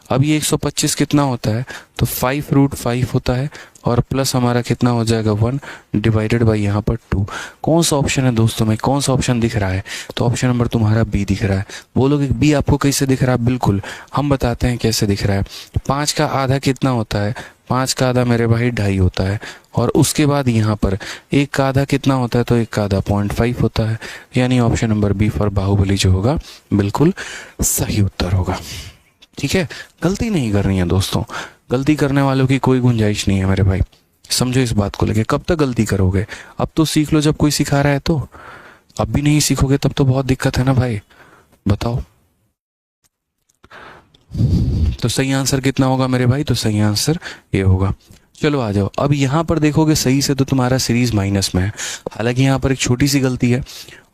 अब ये 125 कितना होता है, तो 5√5 होता है, और प्लस हमारा कितना हो जाएगा 1 डिवाइडेड बाई यहाँ पर 2। कौन सा ऑप्शन है दोस्तों में, कौन सा ऑप्शन दिख रहा है, तो ऑप्शन नंबर तुम्हारा बी दिख रहा है। बोलोगे बी आपको कैसे दिख रहा है, बिल्कुल हम बताते हैं कैसे दिख रहा है। 5 का आधा कितना होता है, 5 का आधा मेरे भाई 2.5 होता है, और उसके बाद यहाँ पर 1 का आधा कितना होता है, तो 1 का आधा 0.5 होता है। यानी option number B for Baahubali जो होगा बिल्कुल सही उत्तर होगा। ठीक है, गलती नहीं करनी है दोस्तों, गलती करने वालों की कोई गुंजाइश नहीं है मेरे भाई, समझो इस बात को लेके। कब तक गलती करोगे, अब तो सीख लो जब कोई सिखा रहा है, तो अब भी नहीं सीखोगे तब तो बहुत दिक्कत है ना भाई, बताओ। तो सही आंसर कितना होगा मेरे भाई, तो सही आंसर ये होगा। चलो आ जाओ, अब यहाँ पर देखोगे सही से तो तुम्हारा सीरीज माइनस में है। हालांकि यहाँ पर एक छोटी सी गलती है,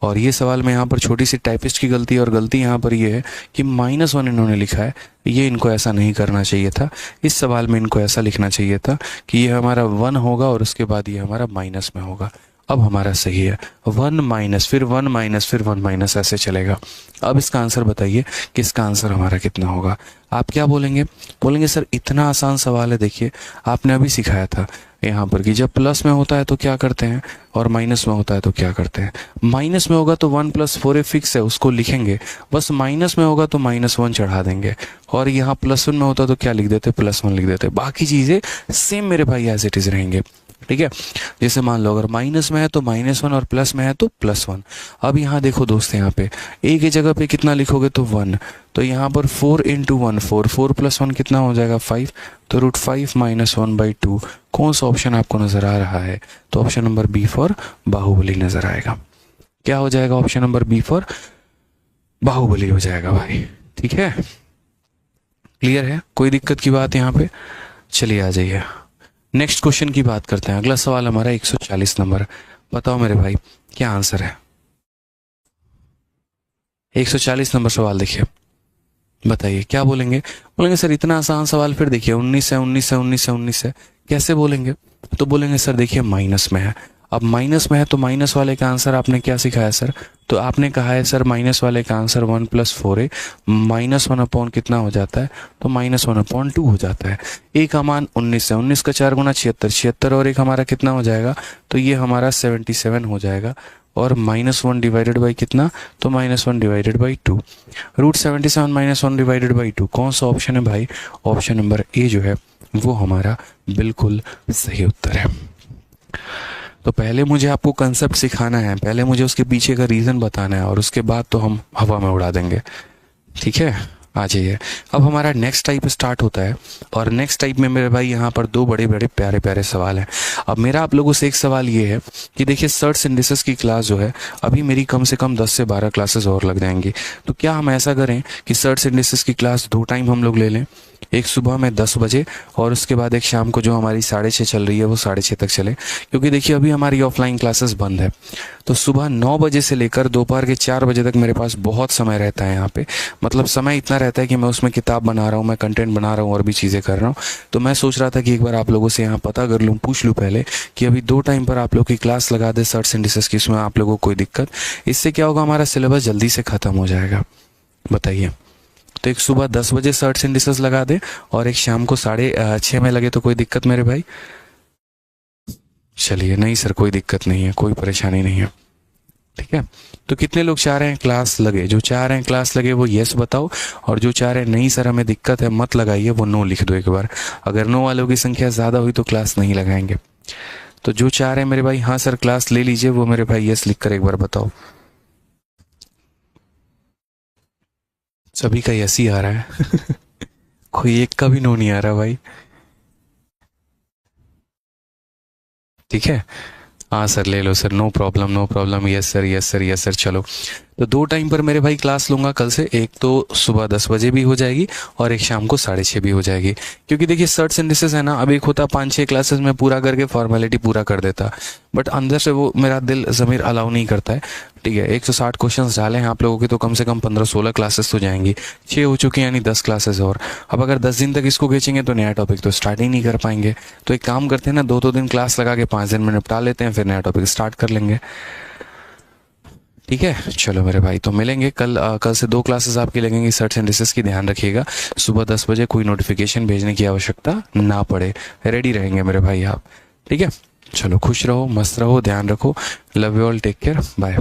और ये सवाल में यहाँ पर छोटी सी टाइपिस्ट की गलती है, और गलती यहाँ पर ये है कि -1 इन्होंने लिखा है। ये इनको ऐसा नहीं करना चाहिए था, इस सवाल में इनको ऐसा लिखना चाहिए था कि ये हमारा 1 होगा और उसके बाद ये हमारा माइनस में होगा। अब हमारा सही है 1 माइनस फिर 1 माइनस फिर 1 माइनस, ऐसे चलेगा। अब इसका आंसर बताइए कि इसका आंसर हमारा कितना होगा। आप क्या बोलेंगे, बोलेंगे सर इतना आसान सवाल है, देखिए आपने अभी सिखाया था यहाँ पर कि जब प्लस में होता है तो क्या करते हैं और माइनस में होता है तो क्या करते हैं। माइनस में होगा तो 1 + 4 फिक्स है, उसको लिखेंगे, बस माइनस में होगा तो -1 चढ़ा देंगे, और यहाँ +1 में होता तो क्या लिख देते, +1 लिख देते। बाकी चीज़ें सेम मेरे भाई एज इट इज़ रहेंगे। ठीक है, जैसे मान लो अगर माइनस में है तो -1 और प्लस में है तो +1। अब यहाँ देखो दोस्त, यहाँ पे a की जगह पे कितना लिखोगे तो 1, तो यहाँ पर 4 × 1 4, 4 + 1 कितना हो जाएगा 5, तो √5 - 1/2। कौन सा ऑप्शन आपको नजर आ रहा है, तो option number B for Baahubali नजर आएगा। क्या हो जाएगा, option number B for Baahubali हो जाएगा भाई। ठीक है, क्लियर है, कोई दिक्कत की बात यहाँ पे। चलिए आ जाइए, नेक्स्ट क्वेश्चन की बात करते हैं। अगला सवाल हमारा 140 नंबर। बताओ मेरे भाई क्या आंसर है। 140 नंबर सवाल देखिए, बताइए क्या बोलेंगे। बोलेंगे सर इतना आसान सवाल, फिर देखिए 19 है 19 है 19 है 19 है, कैसे बोलेंगे। तो बोलेंगे सर देखिए माइनस में है। अब माइनस में है तो माइनस वाले का आंसर आपने क्या सिखाया सर, तो आपने कहा है सर माइनस वाले का आंसर 1 + 4 है, -1 कितना हो जाता है, तो -1/2 हो जाता है। ए का मान 19 है, 19 का 4 गुना 76, 76 और एक हमारा कितना हो जाएगा, तो ये हमारा 77 हो जाएगा, और -1 डिवाइडेड बाई कितना, तो -1 डिवाइडेड बाई 2। √77 -1 डिवाइडेड बाई 2 कौन सा ऑप्शन है भाई, ऑप्शन नंबर ए जो है वो हमारा बिल्कुल सही उत्तर है। तो पहले मुझे आपको कंसेप्ट सिखाना है, पहले मुझे उसके पीछे का रीज़न बताना है, और उसके बाद तो हम हवा में उड़ा देंगे। ठीक है, आ जाइए। अब हमारा नेक्स्ट टाइप स्टार्ट होता है, और नेक्स्ट टाइप में मेरे भाई यहाँ पर 2 बड़े बड़े प्यारे प्यारे सवाल हैं। अब मेरा आप लोगों से एक सवाल ये है कि देखिए सर्ट्स इंडिसेस की क्लास जो है अभी मेरी कम से कम 10 से 12 क्लासेस और लग जाएंगी। तो क्या हम ऐसा करें कि सर्ट्स इंडिसेस की क्लास 2 टाइम हम लोग ले लें, एक सुबह में 10 बजे और उसके बाद एक शाम को जो हमारी 6:30 चल रही है वो 6:30 तक चले। क्योंकि देखिए अभी हमारी ऑफलाइन क्लासेस बंद है, तो सुबह 9 बजे से लेकर दोपहर के 4 बजे तक मेरे पास बहुत समय रहता है यहाँ पे। मतलब समय इतना रहता है कि मैं उसमें किताब बना रहा हूँ, मैं कंटेंट बना रहा हूँ और भी चीज़ें कर रहा हूँ। तो मैं सोच रहा था कि एक बार आप लोगों से यहाँ पता कर लूँ, पूछ लूँ पहले कि अभी 2 टाइम पर आप लोग की क्लास लगा दे सर्ट्स इंडिसेस की, इसमें आप लोगों को कोई दिक्कत। इससे क्या होगा, हमारा सिलेबस जल्दी से ख़त्म हो जाएगा, बताइए। तो एक सुबह 10 बजे सर्ट्स इंडिसेस लगा दे और एक शाम को 6:30 में लगे, तो कोई दिक्कत मेरे भाई। चलिए, नहीं सर कोई दिक्कत नहीं है, कोई परेशानी नहीं है। ठीक है, तो कितने लोग चाह रहे हैं क्लास लगे, जो चाह रहे हैं क्लास लगे वो यस बताओ, और जो चाह रहे हैं नहीं सर हमें दिक्कत है मत लगाइए, वो नो लिख दो एक बार। अगर नो वालों की संख्या ज़्यादा हुई तो क्लास नहीं लगाएंगे। तो जो चाह रहे हैं मेरे भाई हाँ सर क्लास ले लीजिए, वो मेरे भाई यस लिख कर एक बार बताओ। सभी का यस ही आ रहा है कोई एक का भी नो नहीं आ रहा भाई। ठीक है, हाँ सर ले लो sir, no problem no problem, yes sir yes sir yes sir. चलो, तो 2 टाइम पर मेरे भाई क्लास लूँगा कल से, एक तो सुबह 10 बजे भी हो जाएगी और एक शाम को 6:30 भी हो जाएगी। क्योंकि देखिए सर्ट्स इंडिसेस है ना, अब एक होता 5-6 क्लासेस में पूरा करके फॉर्मेलिटी पूरा कर देता, बट अंदर से वो मेरा दिल ज़मीर अलाउ नहीं करता है। ठीक है, 160 क्वेश्चंस डाले हैं आप लोगों के, तो कम से कम 15-16 क्लासेस तो जाएंगी, 6 हो चुकी हैं यानी 10 क्लासेस और। अब अगर 10 दिन तक इसको खींचेंगे तो नया टॉपिक तो स्टार्ट ही नहीं कर पाएंगे। तो एक काम करते हैं ना, 2-2 दिन क्लास लगा के 5 दिन में निपटा लेते हैं, फिर नया टॉपिक स्टार्ट कर लेंगे। ठीक है, चलो मेरे भाई, तो मिलेंगे कल। कल से 2 क्लासेस आपकी लगेंगी सर्च एंड डिस्कस की, ध्यान रखिएगा। सुबह 10 बजे कोई नोटिफिकेशन भेजने की आवश्यकता ना पड़े, रेडी रहेंगे मेरे भाई आप। ठीक है, चलो खुश रहो, मस्त रहो, ध्यान रखो। Love you all, take care, bye.